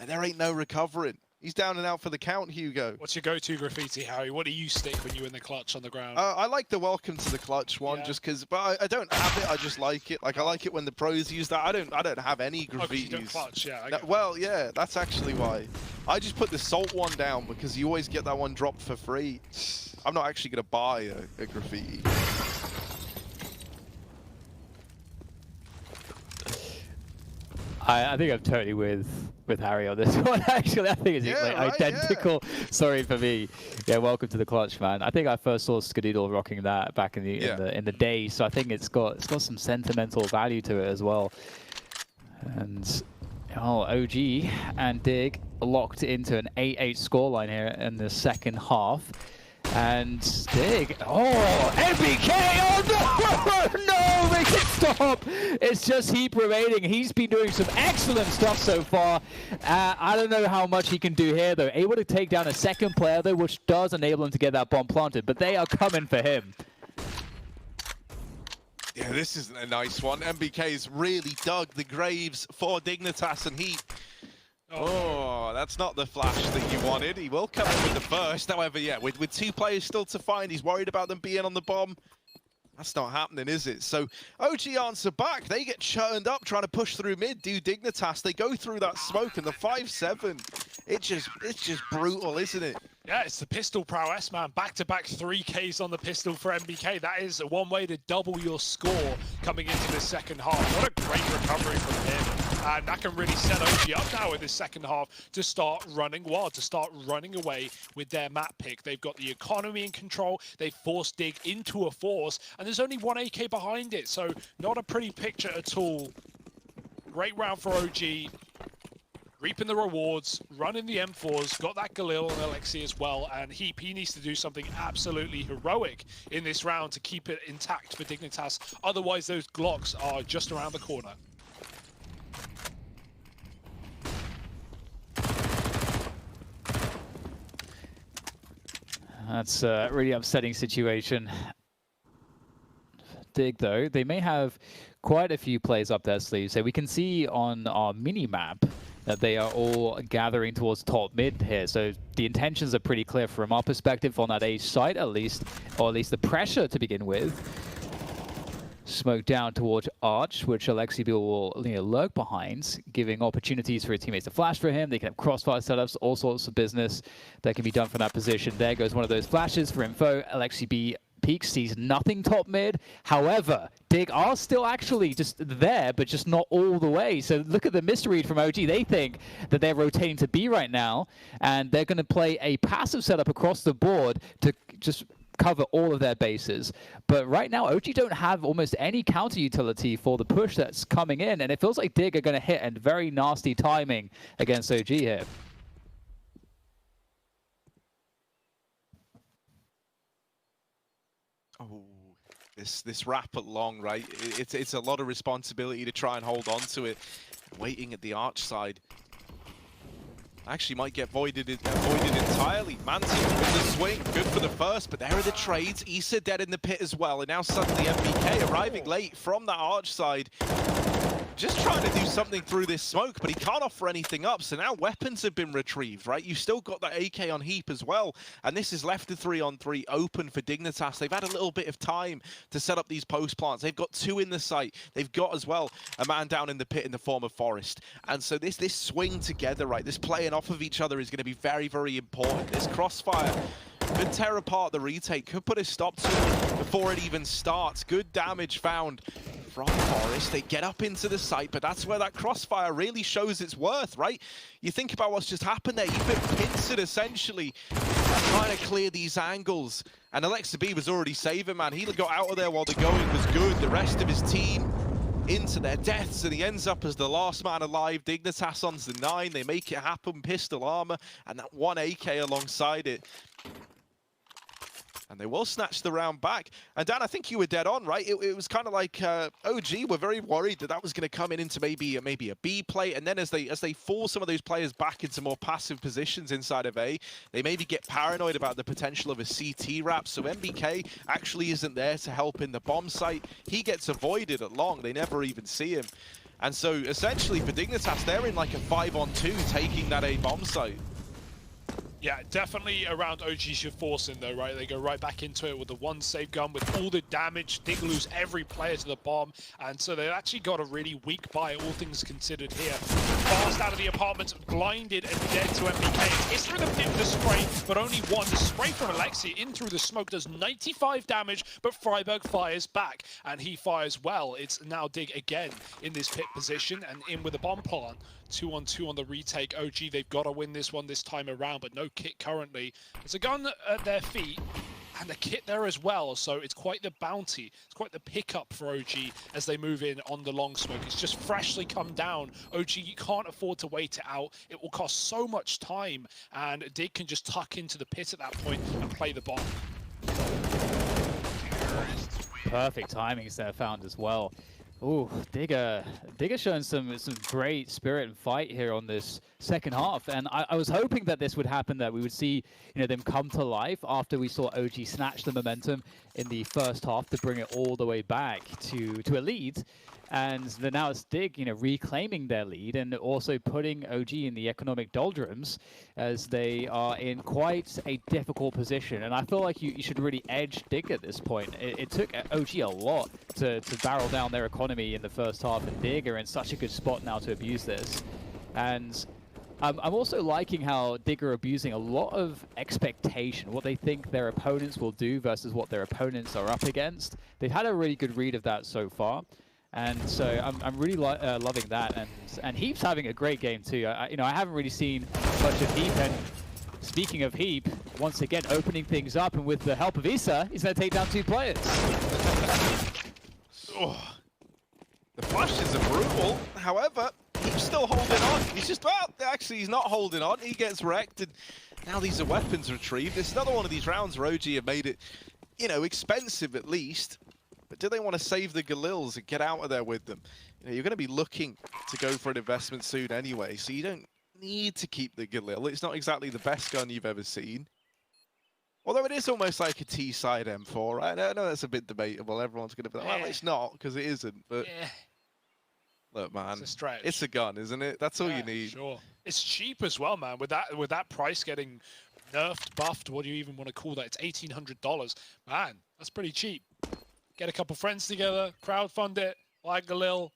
and there ain't no recovering. He's down and out for the count, Hugo. What's your go-to graffiti, Harry? What do you stick when you're in the clutch on the ground? I like the welcome to the clutch one, just because. But I don't have it. I just like it. Like I like it when the pros use that. I don't have any graffitis. You don't clutch, yeah. Well, yeah, that's actually why. I just put the salt one down because you always get that one dropped for free. I'm not actually gonna buy a graffiti. I think I'm totally with Harry on this one. Actually, I think it's identical. Yeah. Sorry for me. Yeah, welcome to the clutch, man. I think I first saw Skadoodle rocking that back in the day, so I think it's got some sentimental value to it as well. And OG and Dig locked into an 8-8 scoreline here in the second half. And Dig, MBK, no, make it stop. It's just Heap remaining. He's been doing some excellent stuff so far. I don't know how much he can do here, though. Able to take down a second player, though, which does enable him to get that bomb planted, but they are coming for him. Yeah, this isn't a nice one. MBK's really dug the graves for Dignitas and Heap. Oh, that's not the flash that you wanted. He will come in with the burst. However, yeah, with 2 players still to find, he's worried about them being on the bomb. That's not happening, is it? So OG answer back. They get churned up trying to push through mid, do Dignitas. They go through that smoke and the 5-7. It's just brutal, isn't it? Yeah, it's the pistol prowess, man. Back-to-back 3Ks on the pistol for MBK. That is one way to double your score coming into the second half. What a great recovery from him. And that can really set OG up now in this second half to start running wild, to start running away with their map pick. They've got the economy in control. They forced Dig into a force, and there's only 1 AK behind it. So not a pretty picture at all. Great round for OG. Reaping the rewards, running the M4s, got that Galil and Alexi as well, and Heap, he needs to do something absolutely heroic in this round to keep it intact for Dignitas. Otherwise, those Glocks are just around the corner. That's a really upsetting situation. Dig, though, they may have quite a few plays up their sleeves. So we can see on our mini-map that they are all gathering towards top mid here. So the intentions are pretty clear from our perspective on that A site, at least, or at least the pressure to begin with. Smoke down towards Arch, which Alexi will lurk behind, giving opportunities for his teammates to flash for him. They can have crossfire setups, all sorts of business that can be done from that position. There goes one of those flashes for info. Alexi B peaks, sees nothing top mid. However, Dig are still actually just there, but just not all the way. So look at the misread from OG. They think that they're rotating to B right now, and they're going to play a passive setup across the board to just cover all of their bases. But right now, OG don't have almost any counter utility for the push that's coming in, and it feels like Dig are going to hit, and very nasty timing against OG here. Oh, this wrap at long, right? It's a lot of responsibility to try and hold on to it. Waiting at the arch side. Actually might get voided entirely. Manti with the swing, good for the first, but there are the trades. Issa dead in the pit as well, and now suddenly MBK arriving late from the arch side. Just trying to do something through this smoke, but he can't offer anything up, so now weapons have been retrieved, right? You've still got that AK on Heap as well, and this is left to 3-on-3 open for Dignitas. They've had a little bit of time to set up these post plants. They've got 2 in the site. They've got as well a man down in the pit in the form of Forest. And so this swing together, right, this playing off of each other is going to be very, very important. This crossfire could tear apart the retake, could put a stop to it before it even starts. Good damage found from Forest. They get up into the site, but that's where that crossfire really shows its worth, right? You think about what's just happened there. You've been pincered, essentially, trying to clear these angles. And Alexa B was already saving, man. He got out of there while the going was good. The rest of his team into their deaths, and he ends up as the last man alive. Dignitas onto the 9. They make it happen. Pistol armor, and that 1 AK alongside it. And they will snatch the round back. And Dan, I think you were dead on, right? It was kind of like OG were very worried that was going to come in into maybe a B play, and then as they force some of those players back into more passive positions inside of A, they maybe get paranoid about the potential of a CT wrap. So MBK actually isn't there to help in the bomb site. He gets avoided at long. They never even see him. And so essentially for Dignitas, they're in like a 5-on-2 taking that A bomb site. Yeah, definitely around OG's your forcing though, right? They go right back into it with the 1 save gun with all the damage. Dig lose every player to the bomb, and so they've actually got a really weak buy, all things considered here. Fast out of the apartment, blinded and dead to MBK. It's through the pit with the spray, but only 1. The spray from Alexi in through the smoke does 95 damage, but Freiburg fires back, and he fires well. It's now Dig again in this pit position, and in with the bomb plant. 2-on-2 on the retake. OG, they've got to win this one this time around, but no kit currently. There's a gun at their feet and a kit there as well, so it's quite the bounty. It's quite the pickup for OG as they move in on the long smoke. It's just freshly come down. OG, you can't afford to wait it out. It will cost so much time, and Dig can just tuck into the pit at that point and play the bomb. Perfect timings there found as well. Ooh, Digger showing some great spirit and fight here on this second half, and I was hoping that this would happen, that we would see them come to life after we saw OG snatch the momentum in the first half to bring it all the way back to a lead. And then now it's Dig, reclaiming their lead and also putting OG in the economic doldrums as they are in quite a difficult position. And I feel like you should really edge Dig at this point. It took OG a lot to barrel down their economy in the first half, and Dig are in such a good spot now to abuse this. And I'm also liking how Dig are abusing a lot of expectation, what they think their opponents will do versus what their opponents are up against. They've had a really good read of that so far. And so I'm really loving that, and Heap's having a great game too. I haven't really seen much of Heap, and speaking of Heap, once again opening things up, and with the help of Issa, he's going to take down 2 players. Oh, the flashes are brutal. However, Heap's still holding on. He's just actually he's not holding on. He gets wrecked, and now these are weapons retrieved. It's another one of these rounds where OG have made it, expensive at least. But do they want to save the Galils and get out of there with them? You're going to be looking to go for an investment soon anyway, so you don't need to keep the Galil. It's not exactly the best gun you've ever seen. Although it is almost like a T-side M4, right? I know that's a bit debatable. Everyone's going to be like, well, it's not, because it isn't. But look, man, it's a gun, isn't it? That's all you need. Sure. It's cheap as well, man. With that price getting nerfed, buffed, what do you even want to call that? It's $1,800. Man, that's pretty cheap. Get a couple friends together, crowdfund it, like Galil.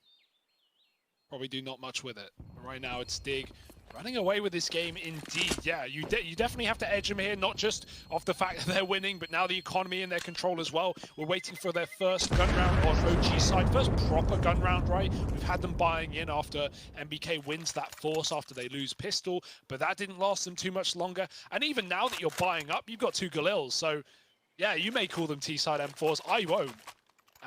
Probably do not much with it. But right now it's Dig running away with this game indeed. Yeah, you definitely have to edge them here, not just off the fact that they're winning, but now the economy in their control as well. We're waiting for their first gun round on OG side. First proper gun round, right? We've had them buying in after MBK wins that force after they lose pistol, but that didn't last them too much longer. And even now that you're buying up, you've got 2 Galils, so Yeah, you may call them T-side M4s, I won't.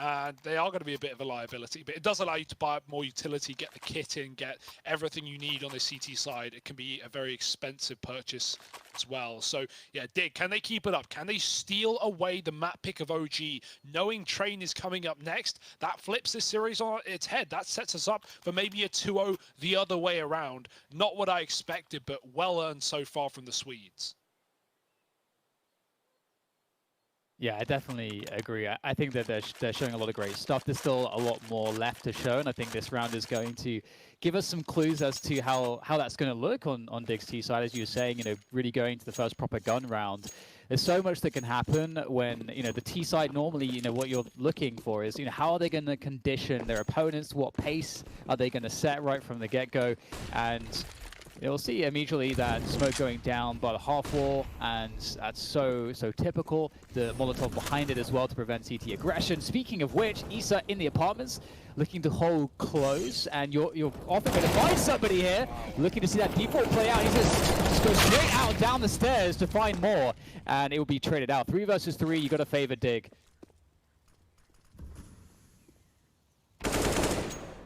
And they are going to be a bit of a liability, but it does allow you to buy more utility, get the kit in, get everything you need on the CT side. It can be a very expensive purchase as well. So yeah, Dig, can they keep it up? Can they steal away the map pick of OG, knowing Train is coming up next? That flips this series on its head. That sets us up for maybe a 2-0 the other way around. Not what I expected, but well earned so far from the Swedes. Yeah, I definitely agree. I think that they're showing a lot of great stuff. There's still a lot more left to show, and I think this round is going to give us some clues as to how that's going to look on Dig's T side. As you were saying, really going to the first proper gun round. There's so much that can happen when, the T side normally, what you're looking for is, how are they going to condition their opponents? What pace are they going to set right from the get-go? And you'll see immediately that smoke going down by the half wall, and that's so typical. The Molotov behind it as well to prevent CT aggression. Speaking of which, Issa in the apartments looking to hold close, and you're often going to find somebody here looking to see that default play out. He's just go straight out down the stairs to find more, and it will be traded out. 3 versus 3, you got to favor Dig.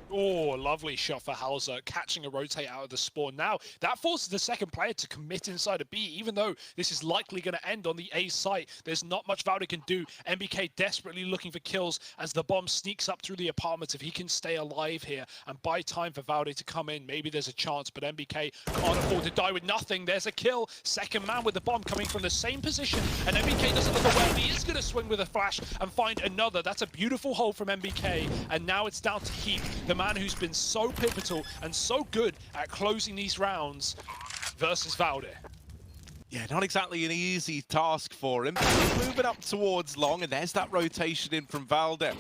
Oh, lovely shot for Hauser, catching a rotate out of the spawn. Now, that forces the second player to commit inside a B, even though this is likely going to end on the A site. There's not much Valde can do. MBK desperately looking for kills as the bomb sneaks up through the apartments. If he can stay alive here and buy time for Valde to come in, maybe there's a chance, but MBK can't afford to die with nothing. There's a kill. Second man with the bomb coming from the same position, and MBK doesn't look aware. He is going to swing with a flash and find another. That's a beautiful hold from MBK, and now it's down to Heap, the man who's been so pivotal and so good at closing these rounds versus Valde. Yeah, not exactly an easy task for him. He's moving up towards long, and there's that rotation in from Valde.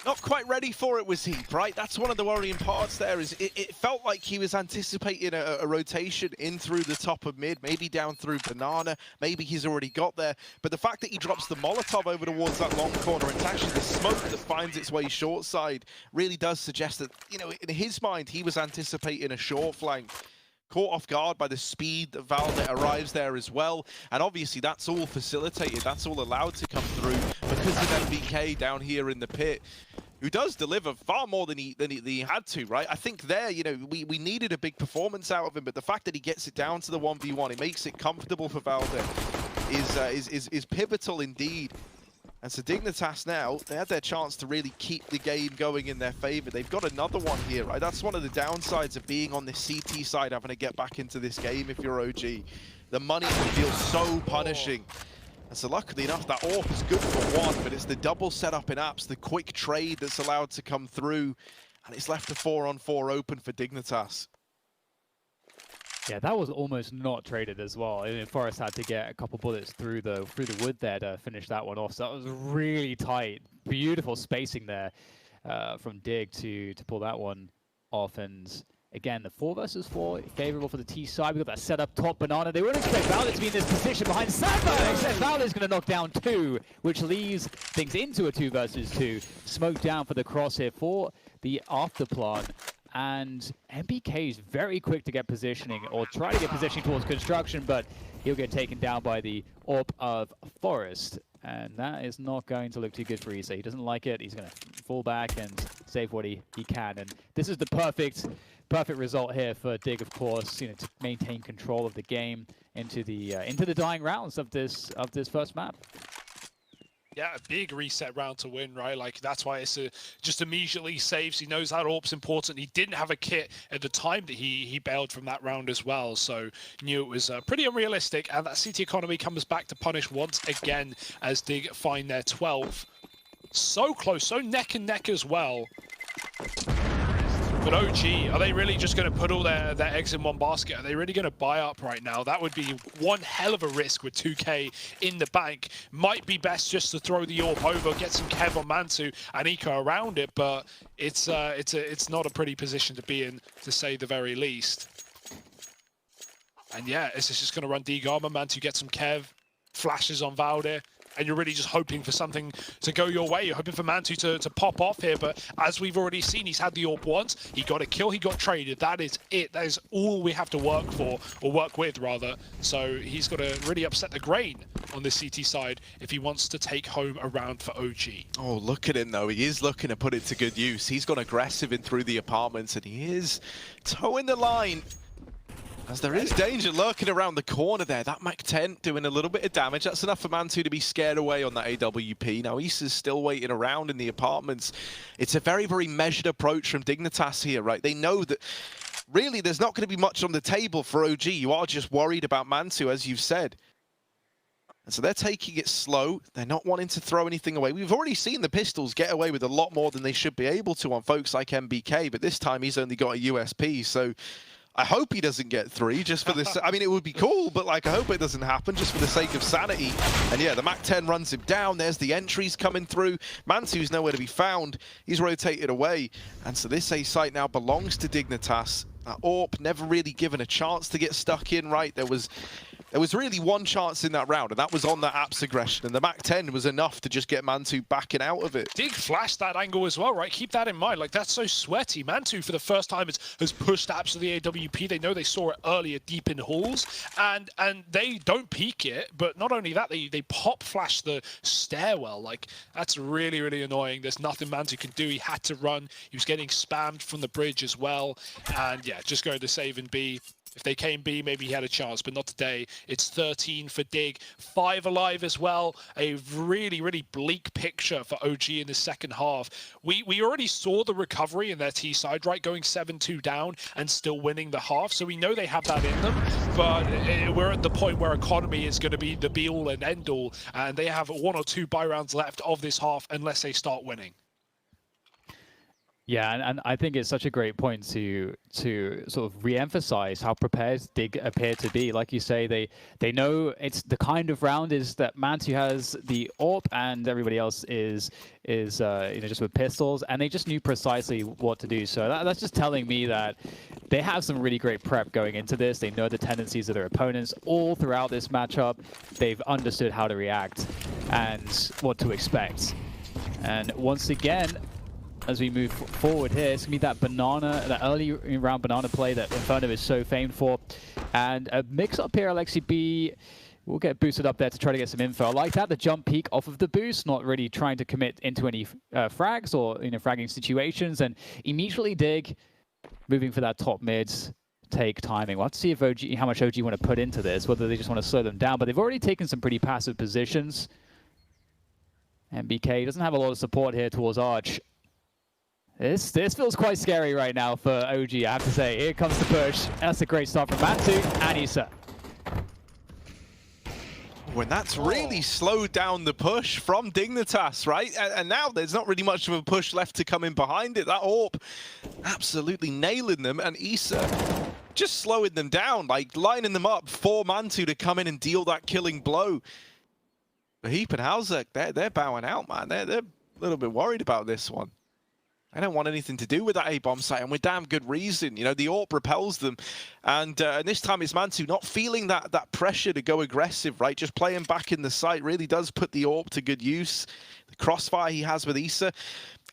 Not quite ready for it was Heap, right? That's one of the worrying parts there, is it felt like he was anticipating a rotation in through the top of mid, maybe down through Banana, maybe he's already got there. But the fact that he drops the Molotov over towards that long corner, and it's actually the smoke that finds its way short side, really does suggest that, in his mind, he was anticipating a short flank. Caught off guard by the speed that Valde arrives there as well. And obviously that's all facilitated, that's all allowed to come through because of MBK down here in the pit, who does deliver far more than he had to, right? I think there, we needed a big performance out of him, but the fact that he gets it down to the 1v1, it makes it comfortable for Valde, is pivotal indeed. And so Dignitas now, they had their chance to really keep the game going in their favor. They've got another one here, right? That's one of the downsides of being on the CT side, having to get back into this game if you're OG. The money can feel so punishing. And so luckily enough, that AWP is good for one, but it's the double setup in apps, the quick trade that's allowed to come through, and it's left a 4-on-4 open for Dignitas. Yeah, that was almost not traded as well. I mean, Forrest had to get a couple bullets through the wood there to finish that one off. So that was really tight. Beautiful spacing there from Dig to pull that one off. And again, the 4 versus 4, favorable for the T side. We got that set up top Banana. They wouldn't expect Valde to be in this position behind Sandberg. Except Valde is going to knock down 2, which leaves things into a 2 versus 2. Smoke down for the crosshair for the after plant. And MBK is very quick to get positioning, or try to get positioning towards construction, but he'll get taken down by the AWP of Forrest. And that is not going to look too good for Issa. He doesn't like it. He's going to fall back and save what he can. And this is the perfect result here for Dig, of course, to maintain control of the game into the dying rounds of this first map. Yeah, a big reset round to win, right? Like, that's why it's just immediately saves. He knows that AWP's important. He didn't have a kit at the time that he bailed from that round as well, so he knew it was pretty unrealistic. And that CT economy comes back to punish once again as Dig find their 12. So close, so neck and neck as well. But OG, are they really just going to put all their eggs in one basket? Are they really going to buy up right now? That would be one hell of a risk with 2K in the bank. Might be best just to throw the AWP over, get some Kev on Mantu and Eco around it, but it's not a pretty position to be in, to say the very least. And yeah, it's just going to run D-Garma. Mantu gets some Kev, flashes on Valde. and you're really just hoping for something to go your way. You're hoping for Mantu to pop off here, but as we've already seen, he's had the AWP once. He got a kill, he got traded. That is it. That is all we have to work for, or work with rather. So he's got to really upset the grain on the CT side if he wants to take home a round for OG. Oh, look at him though. He is looking to put it to good use. He's gone aggressive in through the apartments, and he is towing the line. As there is danger lurking around the corner there. That Mac-10 doing a little bit of damage. That's enough for Mantu to be scared away on that AWP. Now, Issa's still waiting around in the apartments. It's a very, very measured approach from Dignitas here, right? They know that really there's not going to be much on the table for OG. You are just worried about Mantu, as you've said. And so they're taking it slow. They're not wanting to throw anything away. We've already seen the Pistols get away with a lot more than they should be able to on folks like MBK, but this time he's only got a USP, so I hope he doesn't get 3 just for this. I mean, it would be cool, but like, I hope it doesn't happen just for the sake of sanity. And yeah, the Mac-10 runs him down. There's the entries coming through. Mantu's nowhere to be found. He's rotated away. And so this A site now belongs to Dignitas. AWP never really given a chance to get stuck in, right? There was really one chance in that round, and that was on that Apps aggression, and the Mac-10 was enough to just get Mantu backing out of it. Dig flashed that angle as well, right? Keep that in mind. Like, that's so sweaty. Mantu, for the first time, has pushed Apps to the AWP. They know they saw it earlier deep in halls, and they don't peek it, but not only that, they pop flash the stairwell. Like, that's really, really annoying. There's nothing Mantu can do. He had to run. He was getting spammed from the bridge as well, and yeah, just going to save in B. If they came B, maybe he had a chance, but not today. It's 13 for Dig, 5 alive as well. A really, really bleak picture for OG in the second half. We already saw the recovery in their T side, right? Going 7-2 down and still winning the half. So we know they have that in them, but we're at the point where economy is going to be the be-all and end-all, and they have 1 or 2 buy rounds left of this half unless they start winning. Yeah, and I think it's such a great point to sort of re-emphasize how prepared Dig appear to be. Like you say, they know it's the kind of round is that Mantu has the AWP and everybody else is just with pistols, and they just knew precisely what to do. So that's just telling me that they have some really great prep going into this. They know the tendencies of their opponents all throughout this matchup. They've understood how to react and what to expect. And once again, as we move forward here, it's going to be that early round banana play that Inferno is so famed for. And a mix-up here, Alexi B will get boosted up there to try to get some info. I like that, the jump peek off of the boost, not really trying to commit into any frags or fragging situations. And immediately Dig, moving for that top mid take timing. We'll have to see if OG, how much OG want to put into this, whether they just want to slow them down. But they've already taken some pretty passive positions. MBK doesn't have a lot of support here towards Arch. This feels quite scary right now for OG, I have to say. Here comes the push. That's a great start from Mantu and Issa. When that's really slowed down the push from Dignitas, right? And now there's not really much of a push left to come in behind it. That AWP absolutely nailing them, and Issa just slowing them down, like lining them up for Mantu to come in and deal that killing blow. But Heap and Hauser, they're bowing out, man. They're a little bit worried about this one. I don't want anything to do with that A-bomb site, and with damn good reason. You know, the AWP repels them, and this time it's Mantu not feeling that pressure to go aggressive, right? Just playing back in the site really does put the AWP to good use. The crossfire he has with Issa.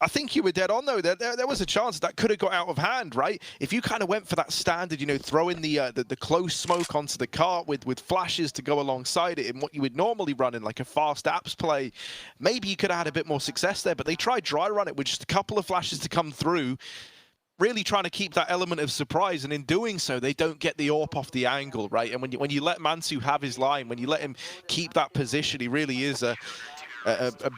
I think you were dead on, though. There was a chance that could have got out of hand, right? If you kind of went for that standard, throwing the close smoke onto the cart with flashes to go alongside it in what you would normally run in like a fast apps play, maybe you could have had a bit more success there. But they tried dry run it with just a couple of flashes to come through, really trying to keep that element of surprise, and in doing so, they don't get the AWP off the angle, right? And when you let Mantu have his line, when you let him keep that position, he really is a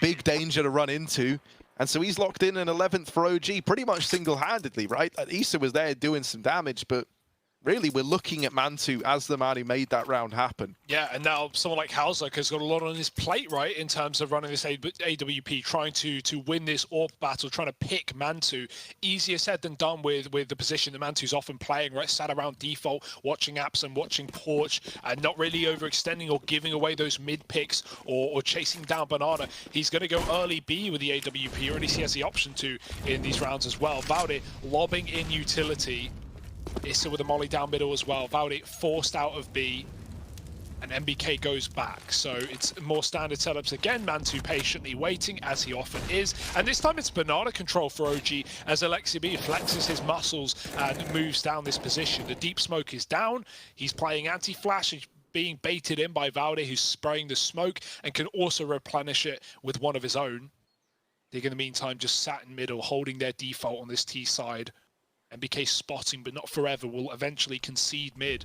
big danger to run into. And so he's locked in an 11th for OG pretty much single-handedly, right? Issa was there doing some damage, but really we're looking at Mantu as the man who made that round happen. Yeah, and now someone like Hauser has got a lot on his plate, right, in terms of running this AWP, trying to win this AWP battle, trying to pick Mantu. Easier said than done with the position that Mantu's often playing, right? Sat around default, watching apps and watching Porch, and not really overextending or giving away those mid picks or chasing down Banana. He's going to go early B with the AWP, or at least he has the option to in these rounds as well. Vaudi lobbing in utility. Issa with a molly down middle as well. Vaudi forced out of B. and MBK goes back. So it's more standard setups again. Mantu patiently waiting, as he often is. And this time it's banana control for OG as Alexi B flexes his muscles and moves down this position. The deep smoke is down. He's playing anti-flash. He's being baited in by Valde, who's spraying the smoke and can also replenish it with one of his own. Dig in the meantime just sat in middle, holding their default on this T side. MBK spotting, but not forever, will eventually concede mid.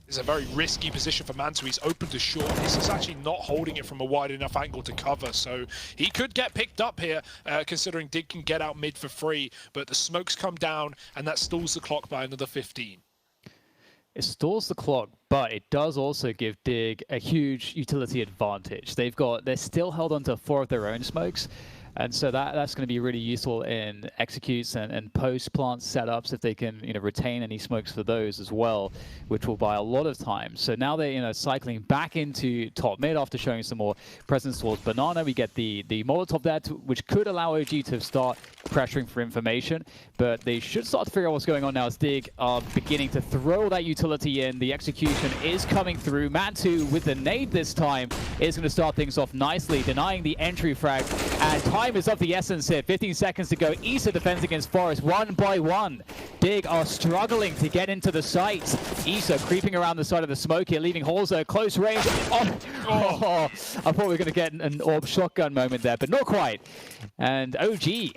It's a very risky position for Mantu. He's open to short. This is actually not holding it from a wide enough angle to cover, so he could get picked up here, considering Dig can get out mid for free, but the smokes come down, and that stalls the clock by another 15. It stalls the clock, but it does also give Dig a huge utility advantage. They're still held onto 4 of their own smokes, and so that's going to be really useful in executes and post-plant setups if they can, retain any smokes for those as well, which will buy a lot of time. So now they're, cycling back into top mid after showing some more presence towards Banana. We get the Molotov there, which could allow OG to start pressuring for information, but they should start to figure out what's going on now as Dig are beginning to throw that utility in. The execution is coming through. Mantu with the nade this time is going to start things off nicely, denying the entry frag, and time is of the essence here. 15 seconds to go. Issa defends against Forest 1 by 1. Dig are struggling to get into the site. Issa creeping around the side of the smoke here, leaving Holzer close range. I thought we were going to get an orb shotgun moment there, but not quite. And OG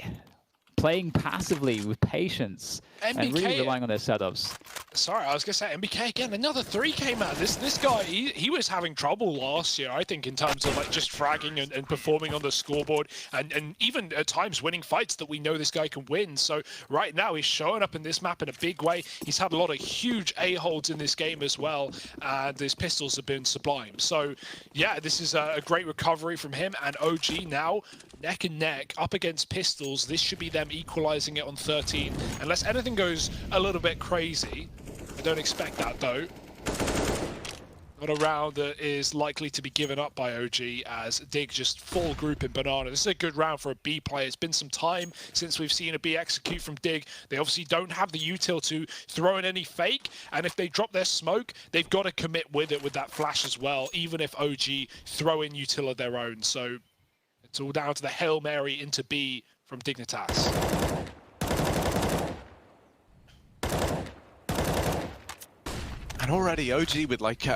playing passively with patience and really relying on their setups. Sorry, I was going to say, MBK again, another 3K, man. This guy, he was having trouble last year, I think, in terms of like just fragging and performing on the scoreboard and even at times winning fights that we know this guy can win. So right now he's showing up in this map in a big way. He's had a lot of huge A-holds in this game as well, and his pistols have been sublime. So yeah, this is a great recovery from him, and OG now neck and neck up against pistols. This should be them equalizing it on 13, unless anything goes a little bit crazy. I don't expect that though. Not a round that is likely to be given up by OG as Dig just full group in Banana. This is a good round for a B player. It's been some time since we've seen a B execute from Dig. They obviously don't have the util to throw in any fake, and if they drop their smoke, they've got to commit with it with that flash as well, even if OG throw in util of their own. So it's all down to the Hail Mary into B from Dignitas. And already OG with like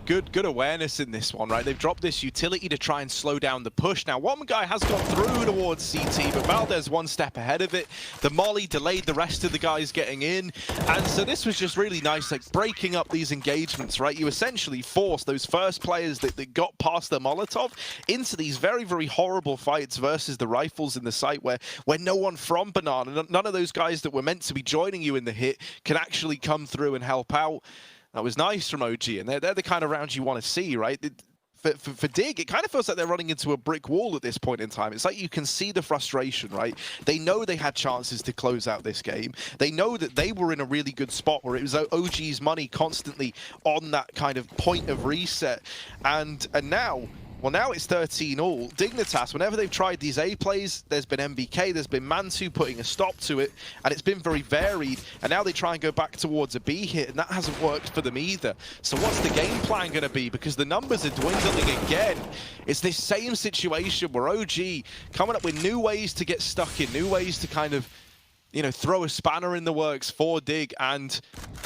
good awareness in this one, right? They've dropped this utility to try and slow down the push. Now one guy has gone through towards CT, but Valdez one step ahead of it. The molly delayed the rest of the guys getting in. And so this was just really nice, like breaking up these engagements, right? You essentially forced those first players that got past the Molotov into these very, very horrible fights versus the rifles in the site where no one from Banana, none of those guys that were meant to be joining you in the hit can actually come through and help out. That was nice from OG, and they're the kind of rounds you want to see, right? For Dig, it kind of feels like they're running into a brick wall at this point in time. It's like you can see the frustration, right? They know they had chances to close out this game. They know that they were in a really good spot where it was OG's money constantly on that kind of point of reset. And now... Well, now it's 13-all. Dignitas, whenever they've tried these A plays, there's been MBK, there's been Mantu putting a stop to it, and it's been very varied. And now they try and go back towards a B hit, and that hasn't worked for them either. So what's the game plan going to be? Because the numbers are dwindling again. It's this same situation where OG coming up with new ways to get stuck in, new ways to kind of, throw a spanner in the works for Dig. And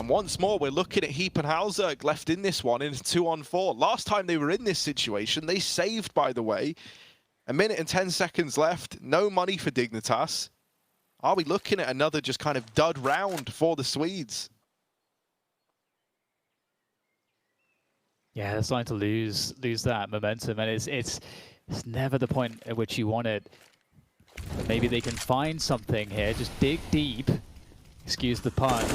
once more, we're looking at Heap and Halzerg left in this one in 2-on-4. Last time they were in this situation, they saved, by the way. 1 minute and 10 seconds left. No money for Dignitas. Are we looking at another just kind of dud round for the Swedes? Yeah, they're starting to lose that momentum, and it's never the point at which you want it. But maybe they can find something here. Just dig deep. Excuse the pun.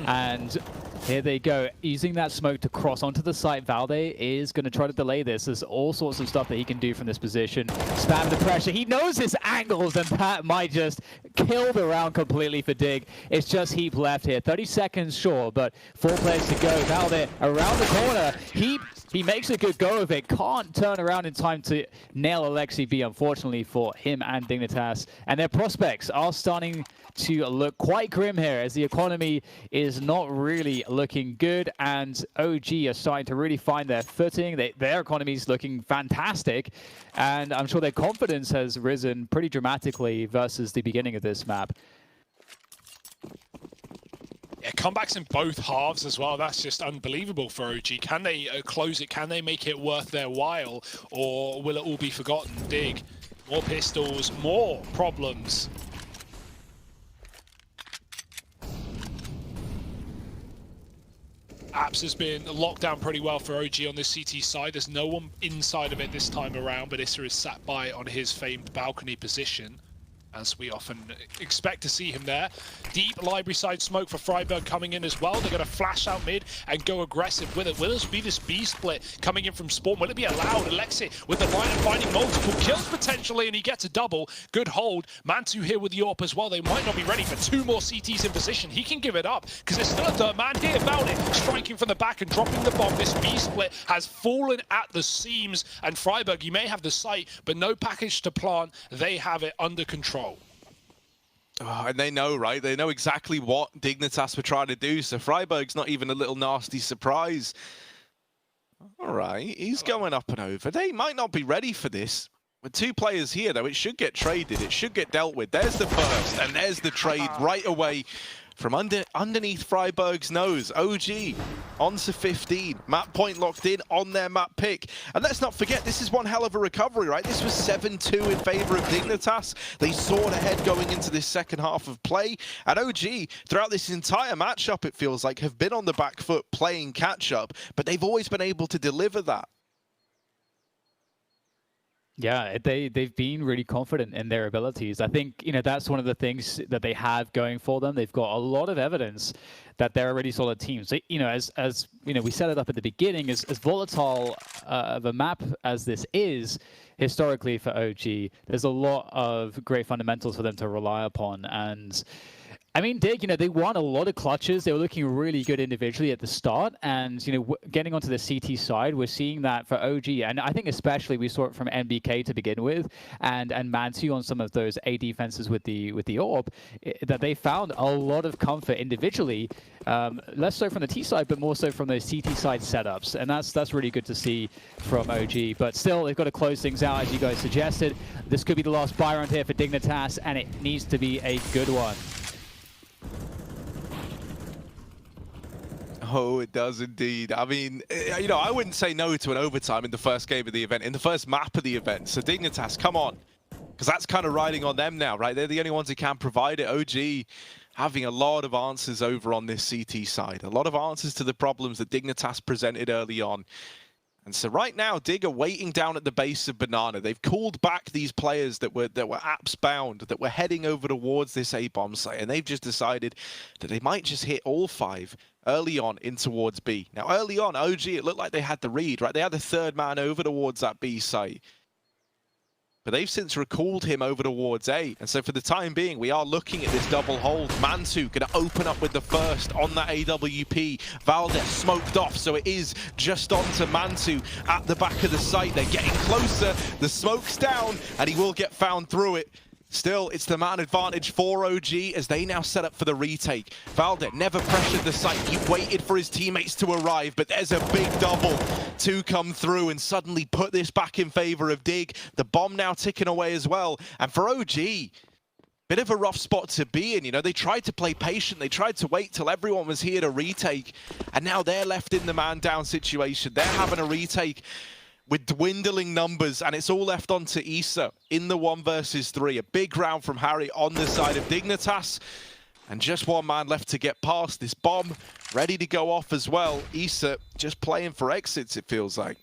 And here they go. Using that smoke to cross onto the site. Valde is going to try to delay this. There's all sorts of stuff that he can do from this position. Spam the pressure. He knows his angles, and that might just kill the round completely for Dig. It's just Heap left here. 30 seconds short, but 4 players to go. Valde around the corner. Heap, he makes a good go of it. Can't turn around in time to nail Alexi B, unfortunately for him and Dignitas. And their prospects are starting to look quite grim here, as the economy is not really looking good, and OG are starting to really find their footing. Their economy is looking fantastic, and I'm sure their confidence has risen pretty dramatically versus the beginning of this map. Yeah, comebacks in both halves as well. That's just unbelievable for OG. Can they close it? Can they make it worth their while? Or will it all be forgotten? Dig, more pistols, more problems. Apps has been locked down pretty well for OG on this CT side. There's no one inside of it this time around, but Issa is sat by on his famed balcony position, as we often expect to see him there. Deep library side smoke for Freiburg coming in as well. They're going to flash out mid and go aggressive with it. Will this be this B split coming in from Spawn? Will it be allowed? Alexi with the line and finding multiple kills potentially, and he gets a double. Good hold. Mantu here with the AWP as well. They might not be ready for 2 more CTs in position. He can give it up because there's still a third man here. Valde striking from the back and dropping the bomb. This B split has fallen at the seams, and Freiburg, you may have the site, but no package to plant. They have it under control. Oh, and they know, right? They know exactly what Dignitas were trying to do, so Freiburg's not even a little nasty surprise. All right, he's going up and over. They might not be ready for this. With 2 players here, though, it should get traded. It should get dealt with. There's the first, and there's the trade right away from underneath Freiburg's nose. OG on to 15. Map point locked in on their map pick. And let's not forget, this is one hell of a recovery, right? This was 7-2 in favor of Dignitas. They soared ahead going into this second half of play. And OG, throughout this entire matchup, it feels like, have been on the back foot playing catch-up, but they've always been able to deliver that. Yeah, they've been really confident in their abilities. I think, that's one of the things that they have going for them. They've got a lot of evidence that they're a really solid team. So, as we set it up at the beginning, as volatile of a map as this is, historically for OG, there's a lot of great fundamentals for them to rely upon. And I mean, Dig, they won a lot of clutches. They were looking really good individually at the start. And, getting onto the CT side, we're seeing that for OG. And I think especially we saw it from MBK to begin with, and Mantu on some of those A defenses with the AWP, that they found a lot of comfort individually, less so from the T side, but more so from those CT side setups. And that's really good to see from OG. But still, they've got to close things out, as you guys suggested. This could be the last buy round here for Dignitas, and it needs to be a good one. Oh, it does indeed. I mean, I wouldn't say no to an overtime in the first game of the event, in the first map of the event. So Dignitas, come on. Because that's kind of riding on them now, right? They're the only ones who can provide it. OG having a lot of answers over on this CT side. A lot of answers to the problems that Dignitas presented early on. And so right now, Dig are waiting down at the base of Banana. They've called back these players that were apps bound, that were heading over towards this A-bomb site, and they've just decided that they might just hit all 5 early on in towards B. Now, early on, OG, it looked like they had the read, right? They had the third man over towards that B site. But they've since recalled him over towards A. And so for the time being, we are looking at this double hold. Mantu going to open up with the first on that AWP. Valde smoked off, so it is just onto Mantu at the back of the site. They're getting closer. The smoke's down, and he will get found through it. Still, it's the man advantage for OG as they now set up for the retake. Valde never pressured the site. He waited for his teammates to arrive, but there's a big double to come through and suddenly put this back in favor of Dig. The bomb now ticking away as well. And for OG, bit of a rough spot to be in. They tried to play patient. They tried to wait till everyone was here to retake. And now they're left in the man down situation. They're having a retake with dwindling numbers, and it's all left onto Issa in the 1 versus 3. A big round from Harry on the side of Dignitas, and just one man left to get past. This bomb ready to go off as well. Issa just playing for exits, it feels like.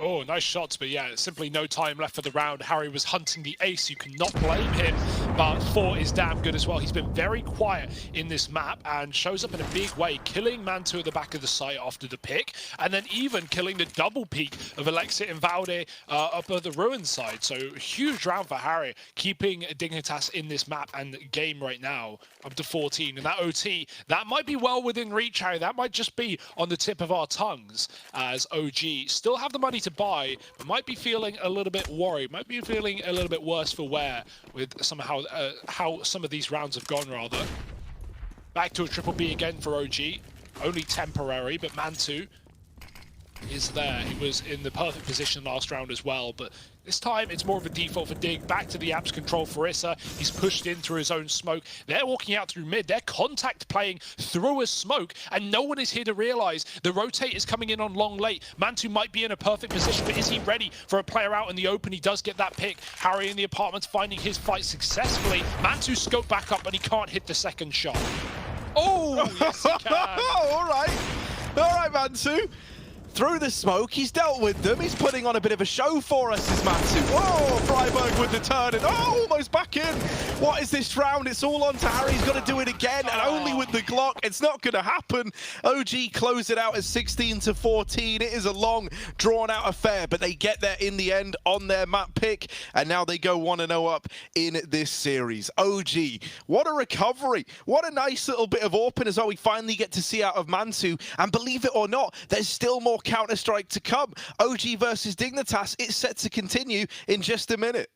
Oh, nice shots, but yeah, simply no time left for the round. Harry was hunting the ace. You cannot blame him, but 4 is damn good as well. He's been very quiet in this map and shows up in a big way, killing Mantu at the back of the site after the pick, and then even killing the double peek of Alexit and Valde up at the ruin side. So huge round for Harry, keeping Dignitas in this map and game right now up to 14. And that OT, that might be well within reach, Harry. That might just be on the tip of our tongues, as OG still have the money to buy, but might be feeling a little bit worried, might be feeling a little bit worse for wear with somehow how some of these rounds have gone, rather. Back to a triple B again for OG. Only temporary, but Mantu is there. He was in the perfect position last round as well, but this time it's more of a default for Dig. Back to the apps control for Issa. He's pushed in through his own smoke. They're walking out through mid. They're contact playing through a smoke, and no one is here to realize the rotate is coming in on long late. Mantu might be in a perfect position, but is he ready for a player out in the open? He does get that pick. Harry in the apartments finding his fight successfully. Mantu scope back up, but he can't hit the second shot. Oh, yes he can. All right, Mantu. Through the smoke, he's dealt with them. He's putting on a bit of a show for us, is Mantu. Oh, Freiburg with the turn, and oh, almost back in. What is this round? It's all on to Harry. He's got to do it again, and only with the Glock. It's not going to happen. OG close it out as 16-14. It is a long, drawn-out affair, but they get there in the end on their map pick, and now they go 1-0 up in this series. OG, what a recovery. What a nice little bit of open as well we finally get to see out of Mantu, and believe it or not, there's still more Counter-Strike to come. OG versus Dignitas, it's set to continue in just a minute.